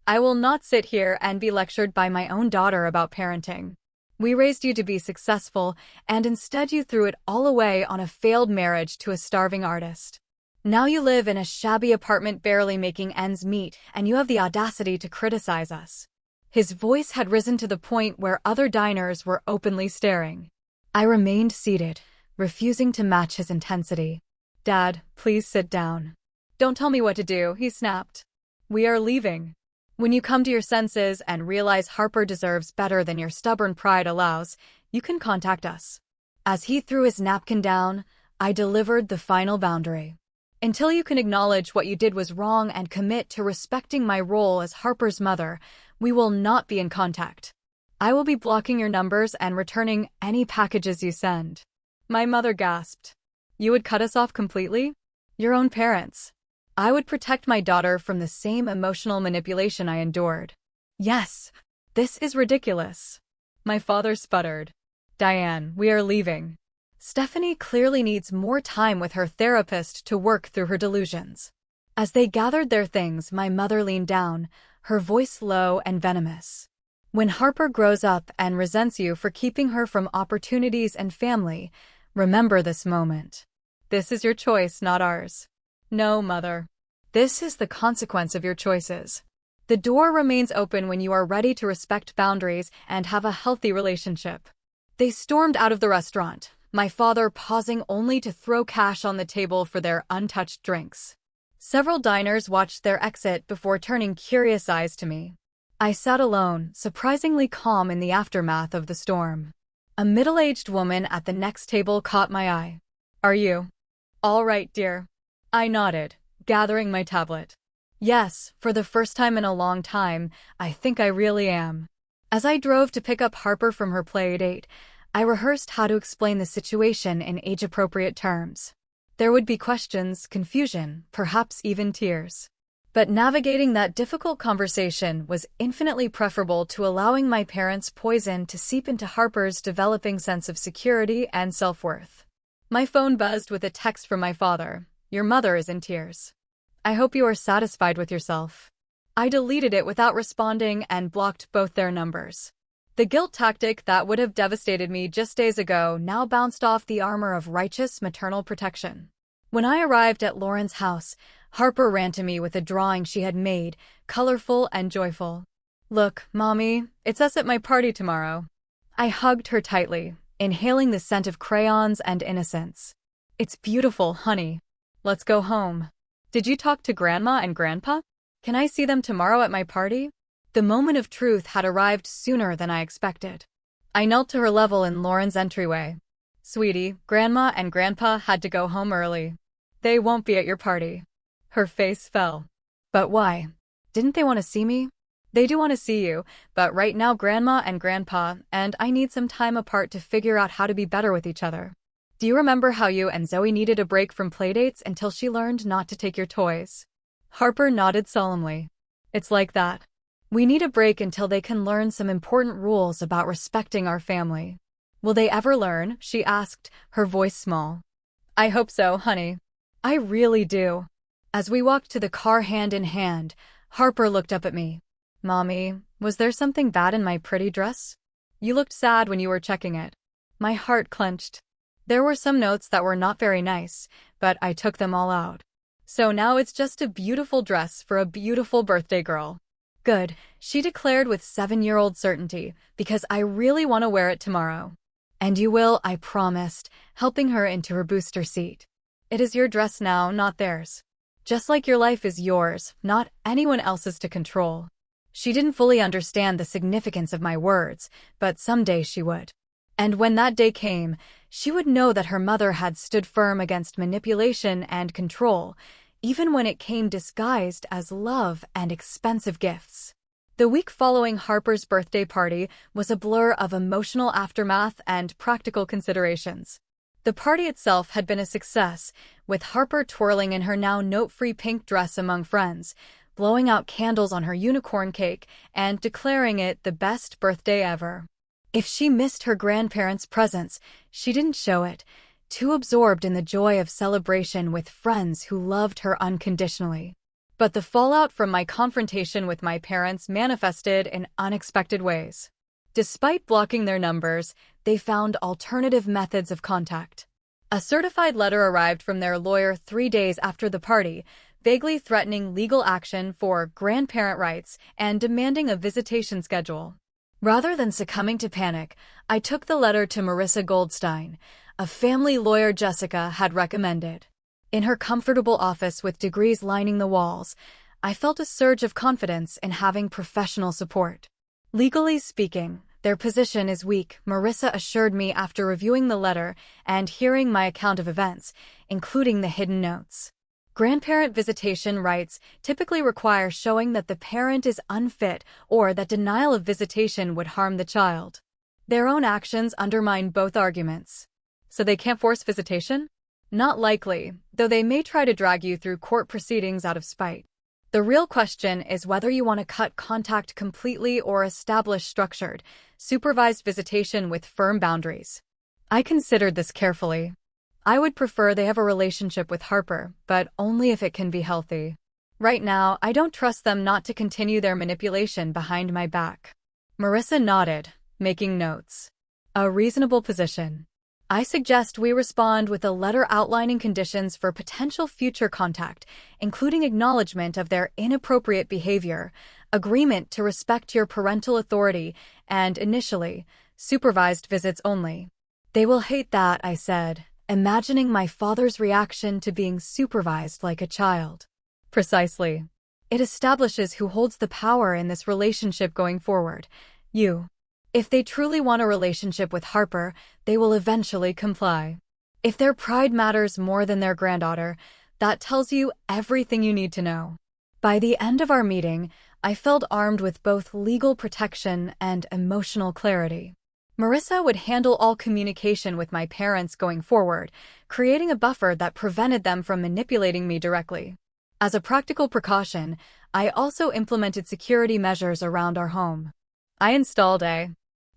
I will not sit here and be lectured by my own daughter about parenting. We raised you to be successful, and instead you threw it all away on a failed marriage to a starving artist. Now you live in a shabby apartment barely making ends meet, and you have the audacity to criticize us. His voice had risen to the point where other diners were openly staring. I remained seated, refusing to match his intensity. Dad, please sit down. Don't tell me what to do, he snapped. We are leaving. When you come to your senses and realize Harper deserves better than your stubborn pride allows, you can contact us. As he threw his napkin down, I delivered the final boundary. Until you can acknowledge what you did was wrong and commit to respecting my role as Harper's mother, we will not be in contact. I will be blocking your numbers and returning any packages you send. My mother gasped. You would cut us off completely? Your own parents. I would protect my daughter from the same emotional manipulation I endured. Yes, this is ridiculous. My father sputtered. Diane, we are leaving. Stephanie clearly needs more time with her therapist to work through her delusions. As they gathered their things, my mother leaned down, her voice low and venomous. When Harper grows up and resents you for keeping her from opportunities and family, remember this moment. This is your choice, not ours. No, Mother. This is the consequence of your choices. The door remains open when you are ready to respect boundaries and have a healthy relationship. They stormed out of the restaurant, my father pausing only to throw cash on the table for their untouched drinks. Several diners watched their exit before turning curious eyes to me. I sat alone, surprisingly calm in the aftermath of the storm. A middle-aged woman at the next table caught my eye. Are you all right, dear? I nodded, gathering my tablet. Yes, for the first time in a long time, I think I really am. As I drove to pick up Harper from her play date, I rehearsed how to explain the situation in age-appropriate terms. There would be questions, confusion, perhaps even tears. But navigating that difficult conversation was infinitely preferable to allowing my parents' poison to seep into Harper's developing sense of security and self-worth. My phone buzzed with a text from my father. Your mother is in tears. I hope you are satisfied with yourself. I deleted it without responding and blocked both their numbers. The guilt tactic that would have devastated me just days ago now bounced off the armor of righteous maternal protection. When I arrived at Lauren's house, Harper ran to me with a drawing she had made, colorful and joyful. "Look, Mommy, it's us at my party tomorrow." I hugged her tightly, inhaling the scent of crayons and innocence. "It's beautiful, honey. Let's go home." "Did you talk to Grandma and Grandpa? Can I see them tomorrow at my party?" The moment of truth had arrived sooner than I expected. I knelt to her level in Lauren's entryway. "Sweetie, Grandma and Grandpa had to go home early. They won't be at your party." Her face fell. "But why? Didn't they want to see me?" "They do want to see you, but right now Grandma and Grandpa and I need some time apart to figure out how to be better with each other. Do you remember how you and Zoe needed a break from playdates until she learned not to take your toys?" Harper nodded solemnly. "It's like that. We need a break until they can learn some important rules about respecting our family." "Will they ever learn?" she asked, her voice small. "I hope so, honey. I really do." As we walked to the car hand in hand, Harper looked up at me. "Mommy, was there something bad in my pretty dress? You looked sad when you were checking it." My heart clenched. There were some notes that were not very nice, but I took them all out. "So now it's just a beautiful dress for a beautiful birthday girl." "Good," she declared with 7-year-old certainty, "because I really want to wear it tomorrow." "And you will," I promised, helping her into her booster seat. "It is your dress now, not theirs. Just like your life is yours, not anyone else's to control." She didn't fully understand the significance of my words, but someday she would. And when that day came, she would know that her mother had stood firm against manipulation and control, even when it came disguised as love and expensive gifts. The week following Harper's birthday party was a blur of emotional aftermath and practical considerations. The party itself had been a success, with Harper twirling in her now note-free pink dress among friends, blowing out candles on her unicorn cake, and declaring it the best birthday ever. If she missed her grandparents' presence, she didn't show it, too absorbed in the joy of celebration with friends who loved her unconditionally. But the fallout from my confrontation with my parents manifested in unexpected ways. Despite blocking their numbers, they found alternative methods of contact. A certified letter arrived from their lawyer 3 days after the party, vaguely threatening legal action for grandparent rights and demanding a visitation schedule. Rather than succumbing to panic, I took the letter to Marissa Goldstein, a family lawyer Jessica had recommended. In her comfortable office with degrees lining the walls, I felt a surge of confidence in having professional support. "Legally speaking, their position is weak," Marissa assured me after reviewing the letter and hearing my account of events, including the hidden notes. Grandparent visitation rights typically require showing that the parent is unfit or that denial of visitation would harm the child. Their own actions undermine both arguments. So they can't force visitation? Not likely, though they may try to drag you through court proceedings out of spite. The real question is whether you want to cut contact completely or establish structured, supervised visitation with firm boundaries. I considered this carefully. I would prefer they have a relationship with Harper, but only if it can be healthy. Right now, I don't trust them not to continue their manipulation behind my back. Marissa nodded, making notes. "A reasonable position. I suggest we respond with a letter outlining conditions for potential future contact, including acknowledgement of their inappropriate behavior, agreement to respect your parental authority, and initially, supervised visits only." "They will hate that," I said, imagining my father's reaction to being supervised like a child. "Precisely. It establishes who holds the power in this relationship going forward. You. If they truly want a relationship with Harper, they will eventually comply. If their pride matters more than their granddaughter, that tells you everything you need to know." By the end of our meeting, I felt armed with both legal protection and emotional clarity. Marissa would handle all communication with my parents going forward, creating a buffer that prevented them from manipulating me directly. As a practical precaution, I also implemented security measures around our home. I installed a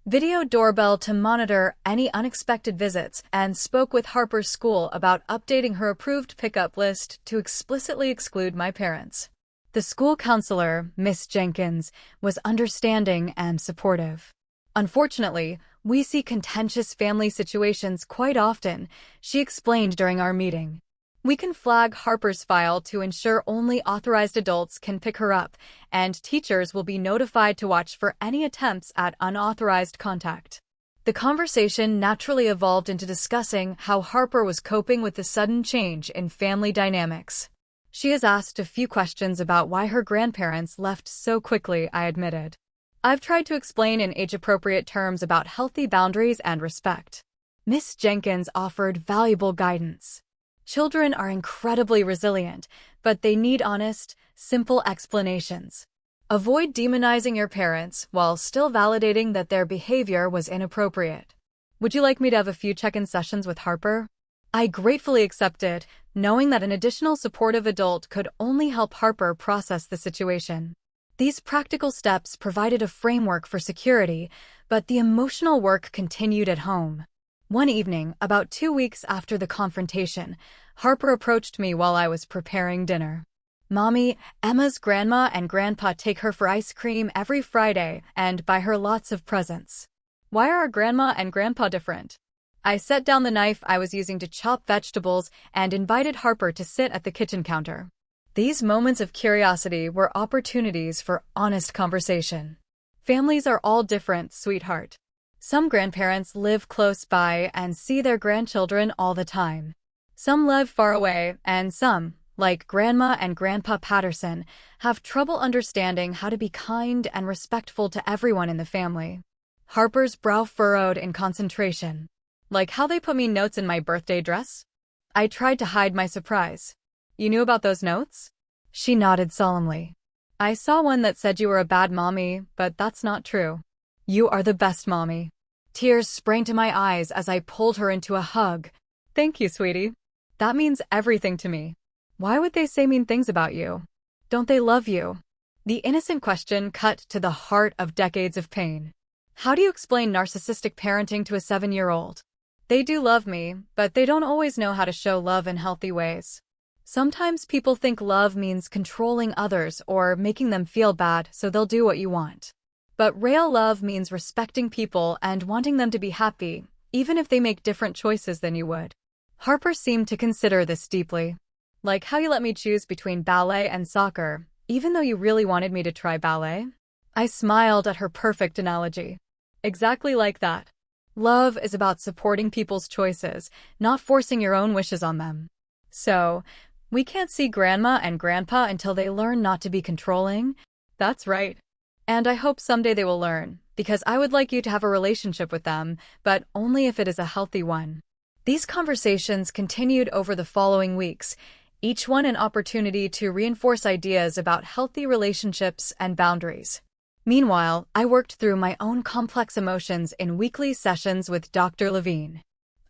video doorbell to monitor any unexpected visits and spoke with Harper's school about updating her approved pickup list to explicitly exclude my parents. The school counselor, Miss Jenkins, was understanding and supportive. "Unfortunately, we see contentious family situations quite often," she explained during our meeting. We can flag Harper's file to ensure only authorized adults can pick her up, and teachers will be notified to watch for any attempts at unauthorized contact. The conversation naturally evolved into discussing how Harper was coping with the sudden change in family dynamics. She has asked a few questions about why her grandparents left so quickly, I admitted. I've tried to explain in age-appropriate terms about healthy boundaries and respect. Miss Jenkins offered valuable guidance. Children are incredibly resilient, but they need honest, simple explanations. Avoid demonizing your parents while still validating that their behavior was inappropriate. Would you like me to have a few check-in sessions with Harper? I gratefully accepted, knowing that an additional supportive adult could only help Harper process the situation. These practical steps provided a framework for security, but the emotional work continued at home. One evening, about 2 weeks after the confrontation, Harper approached me while I was preparing dinner. "Mommy, Emma's grandma and grandpa take her for ice cream every Friday and buy her lots of presents. Why are our grandma and grandpa different?" I set down the knife I was using to chop vegetables and invited Harper to sit at the kitchen counter. These moments of curiosity were opportunities for honest conversation. Families are all different, sweetheart. Some grandparents live close by and see their grandchildren all the time. Some live far away, and some, like Grandma and Grandpa Patterson, have trouble understanding how to be kind and respectful to everyone in the family. Harper's brow furrowed in concentration. Like how they put me notes in my birthday dress? I tried to hide my surprise. "You knew about those notes?" She nodded solemnly. "I saw one that said you were a bad mommy, but that's not true. You are the best mommy." Tears sprang to my eyes as I pulled her into a hug. "Thank you, sweetie. That means everything to me. Why would they say mean things about you? Don't they love you?" The innocent question cut to the heart of decades of pain. How do you explain narcissistic parenting to a 7-year-old? They do love me, but they don't always know how to show love in healthy ways. Sometimes people think love means controlling others or making them feel bad so they'll do what you want. But real love means respecting people and wanting them to be happy, even if they make different choices than you would. Harper seemed to consider this deeply. Like how you let me choose between ballet and soccer, even though you really wanted me to try ballet? I smiled at her perfect analogy. Exactly like that. Love is about supporting people's choices, not forcing your own wishes on them. So, we can't see Grandma and Grandpa until they learn not to be controlling? That's right. And I hope someday they will learn, because I would like you to have a relationship with them, but only if it is a healthy one. These conversations continued over the following weeks, each one an opportunity to reinforce ideas about healthy relationships and boundaries. Meanwhile, I worked through my own complex emotions in weekly sessions with Dr. Levine.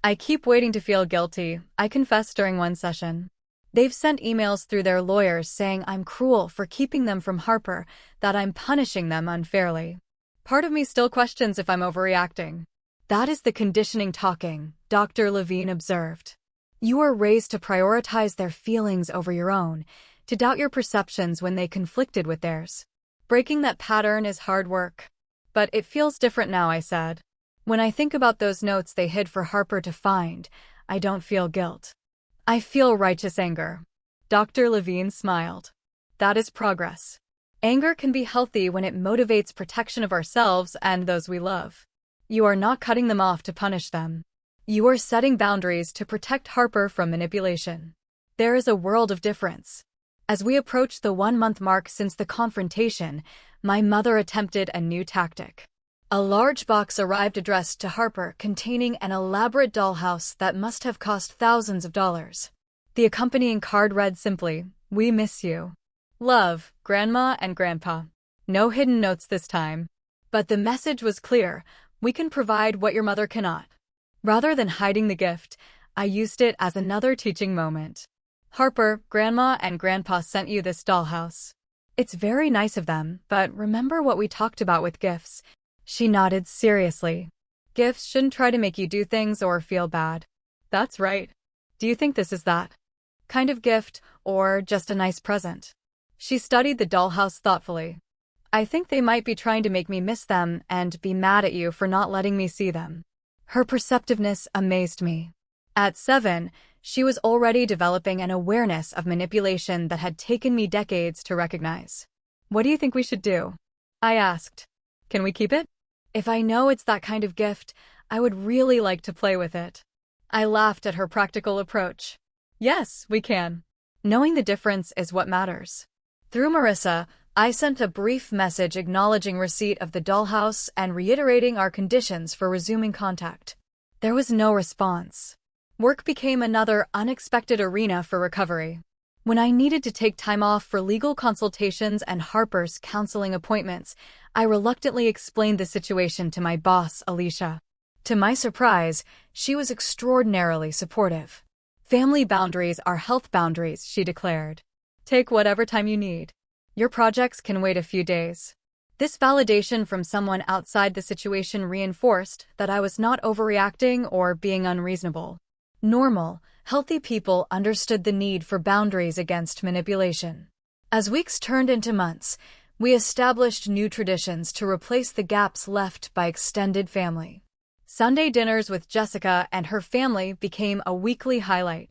"I keep waiting to feel guilty," I confessed during one session. "They've sent emails through their lawyers saying I'm cruel for keeping them from Harper, that I'm punishing them unfairly. Part of me still questions if I'm overreacting." "That is the conditioning talking," Dr. Levine observed. "You are raised to prioritize their feelings over your own, to doubt your perceptions when they conflicted with theirs. Breaking that pattern is hard work. But it feels different now," I said. "When I think about those notes they hid for Harper to find, I don't feel guilt. I feel righteous anger." Dr. Levine smiled. "That is progress. Anger can be healthy when it motivates protection of ourselves and those we love. You are not cutting them off to punish them. You are setting boundaries to protect Harper from manipulation. There is a world of difference." As we approached the 1-month mark since the confrontation, my mother attempted a new tactic. A large box arrived addressed to Harper containing an elaborate dollhouse that must have cost thousands of dollars. The accompanying card read simply, "We miss you. Love, Grandma and Grandpa." No hidden notes this time. But the message was clear: we can provide what your mother cannot. Rather than hiding the gift, I used it as another teaching moment. "Harper, Grandma and Grandpa sent you this dollhouse. It's very nice of them, but remember what we talked about with gifts." She nodded seriously. "Gifts shouldn't try to make you do things or feel bad." "That's right. Do you think this is that kind of gift, or just a nice present?" She studied the dollhouse thoughtfully. "I think they might be trying to make me miss them and be mad at you for not letting me see them." Her perceptiveness amazed me. At 7, She was already developing an awareness of manipulation that had taken me decades to recognize. "What do you think we should do?" I asked. "Can we keep it? If I know it's that kind of gift, I would really like to play with it." I laughed at her practical approach. "Yes, we can. Knowing the difference is what matters." Through Marissa, I sent a brief message acknowledging receipt of the dollhouse and reiterating our conditions for resuming contact. There was no response. Work became another unexpected arena for recovery. When I needed to take time off for legal consultations and Harper's counseling appointments, I reluctantly explained the situation to my boss, Alicia. To my surprise, she was extraordinarily supportive. "Family boundaries are health boundaries," she declared. "Take whatever time you need. Your projects can wait a few days." This validation from someone outside the situation reinforced that I was not overreacting or being unreasonable. Normal, healthy people understood the need for boundaries against manipulation. As weeks turned into months, we established new traditions to replace the gaps left by extended family. Sunday dinners with Jessica and her family became a weekly highlight.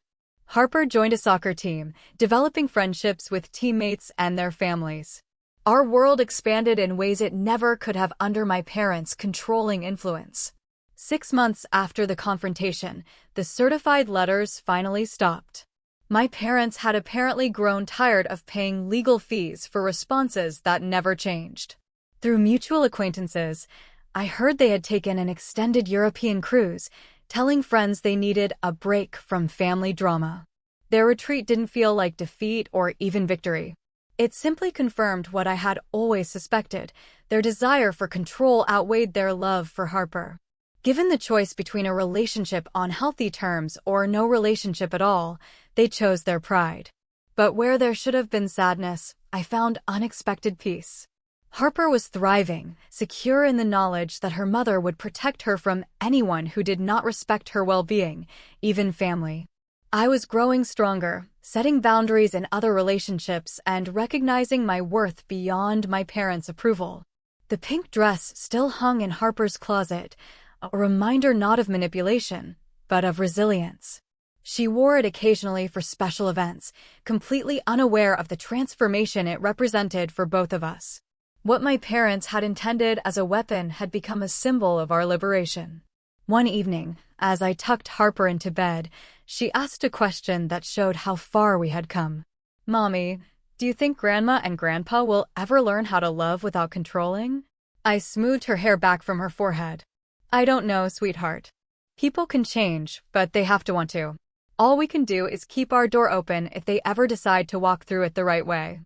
Harper joined a soccer team, developing friendships with teammates and their families. Our world expanded in ways it never could have under my parents' controlling influence. 6 months after the confrontation, the certified letters finally stopped. My parents had apparently grown tired of paying legal fees for responses that never changed. Through mutual acquaintances, I heard they had taken an extended European cruise, telling friends they needed a break from family drama. Their retreat didn't feel like defeat or even victory. It simply confirmed what I had always suspected: their desire for control outweighed their love for Harper. Given the choice between a relationship on healthy terms or no relationship at all, they chose their pride. But where there should have been sadness, I found unexpected peace. Harper was thriving, secure in the knowledge that her mother would protect her from anyone who did not respect her well-being, even family. I was growing stronger, setting boundaries in other relationships and recognizing my worth beyond my parents' approval. The pink dress still hung in Harper's closet, a reminder not of manipulation, but of resilience. She wore it occasionally for special events, completely unaware of the transformation it represented for both of us. What my parents had intended as a weapon had become a symbol of our liberation. One evening, as I tucked Harper into bed, she asked a question that showed how far we had come. "Mommy, do you think Grandma and Grandpa will ever learn how to love without controlling?" I smoothed her hair back from her forehead. "I don't know, sweetheart. People can change, but they have to want to. All we can do is keep our door open if they ever decide to walk through it the right way."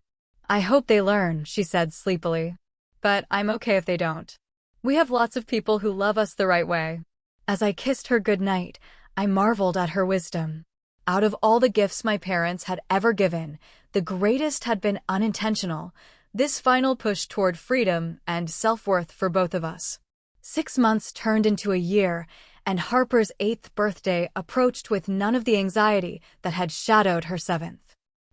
"I hope they learn," she said sleepily. "But I'm okay if they don't. We have lots of people who love us the right way." As I kissed her goodnight, I marveled at her wisdom. Out of all the gifts my parents had ever given, the greatest had been unintentional, this final push toward freedom and self-worth for both of us. 6 months turned into a year, and Harper's 8th birthday approached with none of the anxiety that had shadowed her 7th.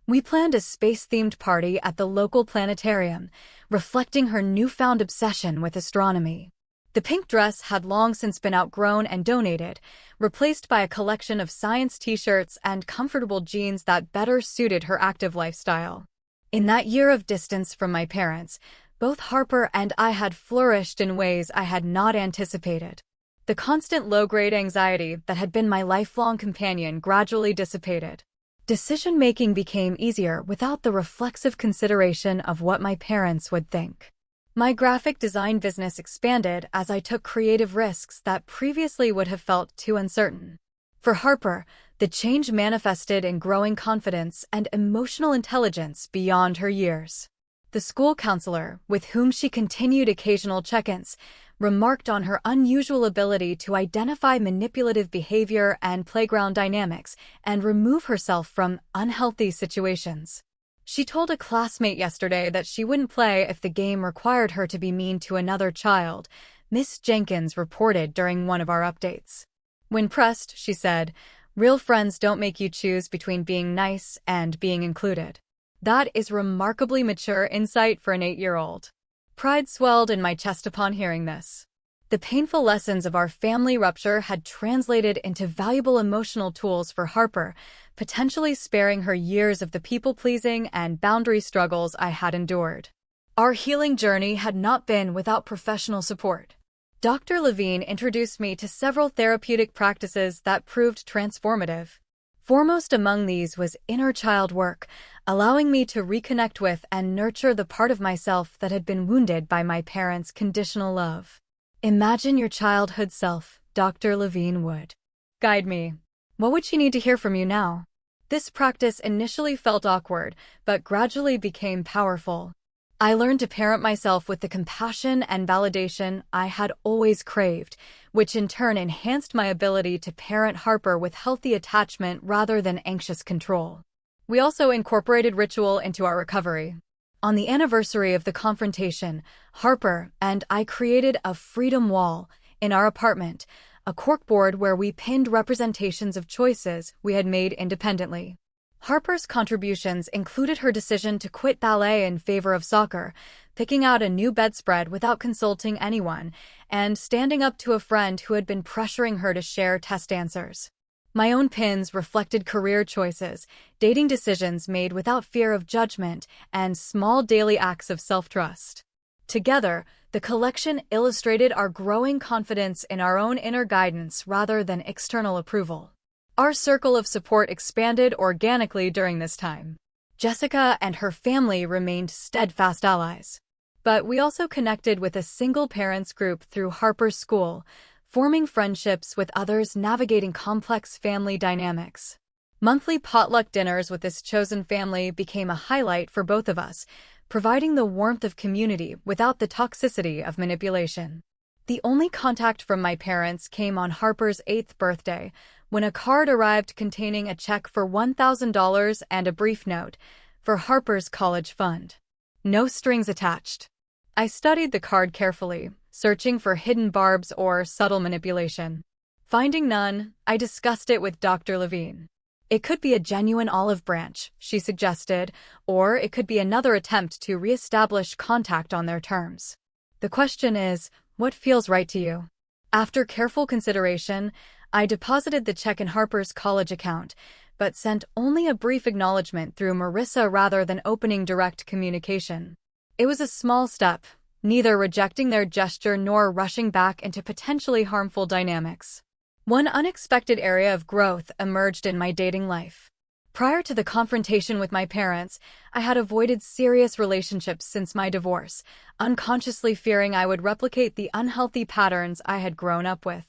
We planned a space-themed party at the local planetarium, reflecting her newfound obsession with astronomy. The pink dress had long since been outgrown and donated, replaced by a collection of science t-shirts and comfortable jeans that better suited her active lifestyle. In that year of distance from my parents, both Harper and I had flourished in ways I had not anticipated. The constant low-grade anxiety that had been my lifelong companion gradually dissipated. Decision-making became easier without the reflexive consideration of what my parents would think. My graphic design business expanded as I took creative risks that previously would have felt too uncertain. For Harper, the change manifested in growing confidence and emotional intelligence beyond her years. The school counselor, with whom she continued occasional check-ins, remarked on her unusual ability to identify manipulative behavior and playground dynamics and remove herself from unhealthy situations. She told a classmate yesterday that she wouldn't play if the game required her to be mean to another child, Miss Jenkins reported during one of our updates. When pressed, she said, "Real friends don't make you choose between being nice and being included." That is remarkably mature insight for an 8-year-old. Pride swelled in my chest upon hearing this. The painful lessons of our family rupture had translated into valuable emotional tools for Harper, potentially sparing her years of the people-pleasing and boundary struggles I had endured. Our healing journey had not been without professional support. Dr. Levine introduced me to several therapeutic practices that proved transformative. Foremost among these was inner child work, allowing me to reconnect with and nurture the part of myself that had been wounded by my parents' conditional love. Imagine your childhood self, Dr. Levine would guide me. What would she need to hear from you now? This practice initially felt awkward, but gradually became powerful. I learned to parent myself with the compassion and validation I had always craved, which in turn enhanced my ability to parent Harper with healthy attachment rather than anxious control. We also incorporated ritual into our recovery. On the anniversary of the confrontation, Harper and I created a freedom wall in our apartment, a corkboard where we pinned representations of choices we had made independently. Harper's contributions included her decision to quit ballet in favor of soccer, picking out a new bedspread without consulting anyone, and standing up to a friend who had been pressuring her to share test answers. My own pins reflected career choices, dating decisions made without fear of judgment, and small daily acts of self-trust. Together, the collection illustrated our growing confidence in our own inner guidance rather than external approval. Our circle of support expanded organically during this time. Jessica and her family remained steadfast allies. But we also connected with a single parents group through Harper's school, forming friendships with others navigating complex family dynamics. Monthly potluck dinners with this chosen family became a highlight for both of us, providing the warmth of community without the toxicity of manipulation. The only contact from my parents came on Harper's 8th birthday, when a card arrived containing a check for $1,000 and a brief note for Harper's college fund. No strings attached. I studied the card carefully, searching for hidden barbs or subtle manipulation. Finding none, I discussed it with Dr. Levine. It could be a genuine olive branch, she suggested, or it could be another attempt to re-establish contact on their terms. The question is, what feels right to you? After careful consideration, I deposited the check in Harper's college account, but sent only a brief acknowledgement through Marissa rather than opening direct communication. It was a small step, neither rejecting their gesture nor rushing back into potentially harmful dynamics. One unexpected area of growth emerged in my dating life. Prior to the confrontation with my parents, I had avoided serious relationships since my divorce, unconsciously fearing I would replicate the unhealthy patterns I had grown up with.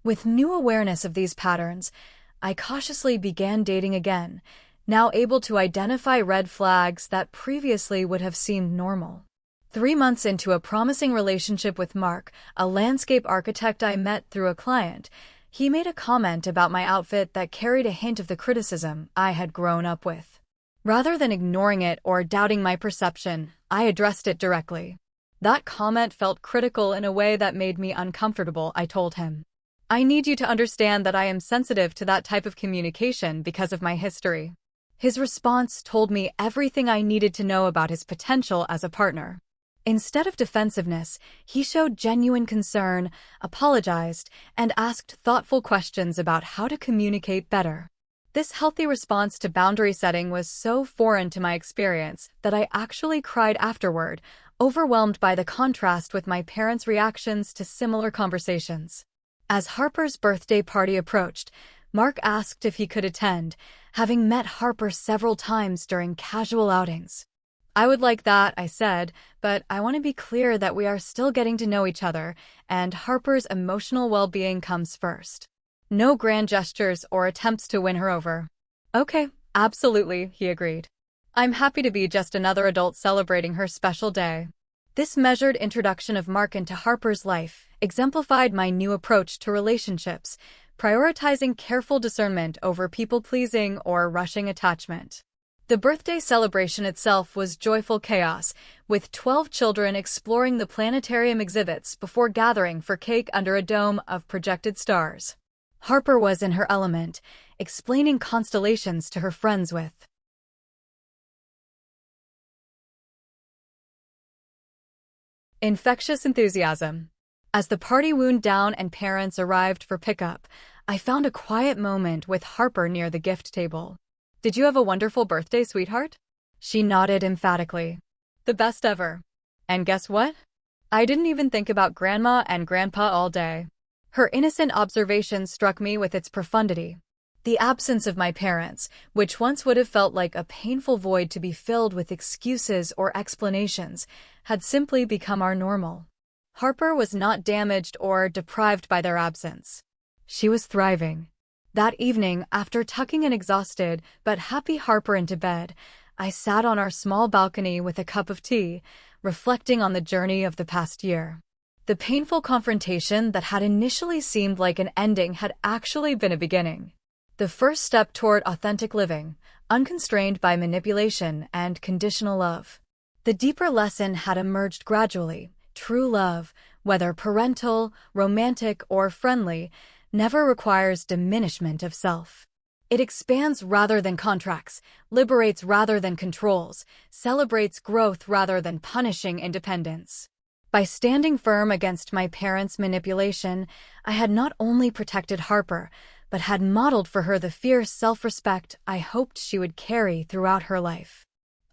With new awareness of these patterns, I cautiously began dating again, now able to identify red flags that previously would have seemed normal. 3 months into a promising relationship with Mark, a landscape architect I met through a client, he made a comment about my outfit that carried a hint of the criticism I had grown up with. Rather than ignoring it or doubting my perception, I addressed it directly. That comment felt critical in a way that made me uncomfortable, I told him. I need you to understand that I am sensitive to that type of communication because of my history. His response told me everything I needed to know about his potential as a partner. Instead of defensiveness, he showed genuine concern, apologized, and asked thoughtful questions about how to communicate better. This healthy response to boundary setting was so foreign to my experience that I actually cried afterward, overwhelmed by the contrast with my parents' reactions to similar conversations. As Harper's birthday party approached, Mark asked if he could attend, having met Harper several times during casual outings. I would like that, I said, but I want to be clear that we are still getting to know each other, and Harper's emotional well-being comes first. No grand gestures or attempts to win her over. Okay, absolutely, he agreed. I'm happy to be just another adult celebrating her special day. This measured introduction of Mark into Harper's life exemplified my new approach to relationships, prioritizing careful discernment over people-pleasing or rushing attachment. The birthday celebration itself was joyful chaos, with 12 children exploring the planetarium exhibits before gathering for cake under a dome of projected stars. Harper was in her element, explaining constellations to her friends with infectious enthusiasm. As the party wound down and parents arrived for pickup, I found a quiet moment with Harper near the gift table. "Did you have a wonderful birthday, sweetheart?" She nodded emphatically. "The best ever." And guess what? I didn't even think about Grandma and Grandpa all day. Her innocent observation struck me with its profundity. The absence of my parents, which once would have felt like a painful void to be filled with excuses or explanations, had simply become our normal. Harper was not damaged or deprived by their absence. She was thriving. That evening, after tucking an exhausted but happy Harper into bed, I sat on our small balcony with a cup of tea, reflecting on the journey of the past year. The painful confrontation that had initially seemed like an ending had actually been a beginning. The first step toward authentic living, unconstrained by manipulation and conditional love. The deeper lesson had emerged gradually. True love, whether parental, romantic, or friendly, never requires diminishment of self. It expands rather than contracts, liberates rather than controls, celebrates growth rather than punishing independence. By standing firm against my parents' manipulation, I had not only protected Harper, but had modeled for her the fierce self-respect I hoped she would carry throughout her life.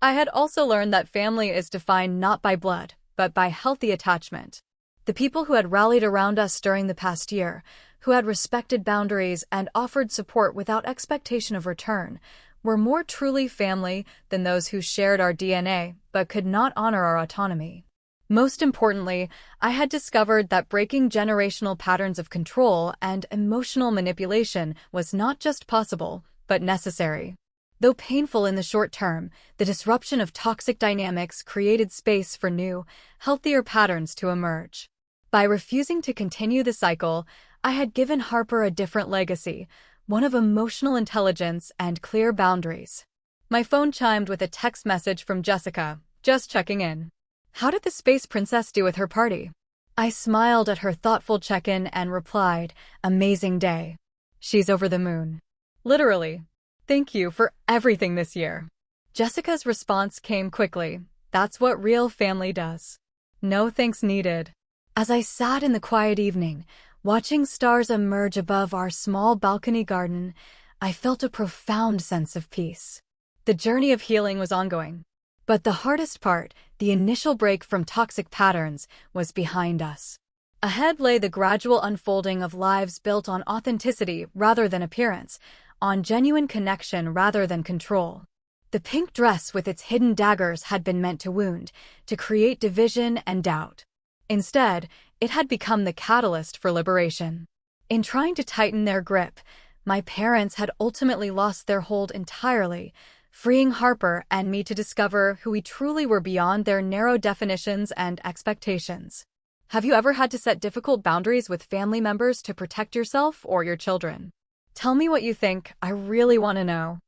I had also learned that family is defined not by blood, but by healthy attachment. The people who had rallied around us during the past year, who had respected boundaries and offered support without expectation of return, were more truly family than those who shared our DNA but could not honor our autonomy. Most importantly, I had discovered that breaking generational patterns of control and emotional manipulation was not just possible, but necessary. Though painful in the short term, the disruption of toxic dynamics created space for new, healthier patterns to emerge. By refusing to continue the cycle, I had given Harper a different legacy, one of emotional intelligence and clear boundaries. My phone chimed with a text message from Jessica, just checking in. "How did the Space Princess do with her party?" I smiled at her thoughtful check-in and replied, "Amazing day. She's over the moon." Literally. "Thank you for everything this year." Jessica's response came quickly. "That's what real family does. No thanks needed." As I sat in the quiet evening, watching stars emerge above our small balcony garden, I felt a profound sense of peace. The journey of healing was ongoing. But the hardest part, the initial break from toxic patterns, was behind us. Ahead lay the gradual unfolding of lives built on authenticity rather than appearance, on genuine connection rather than control. The pink dress with its hidden daggers had been meant to wound, to create division and doubt. Instead, it had become the catalyst for liberation. In trying to tighten their grip, my parents had ultimately lost their hold entirely, freeing Harper and me to discover who we truly were beyond their narrow definitions and expectations. Have you ever had to set difficult boundaries with family members to protect yourself or your children? Tell me what you think. I really want to know.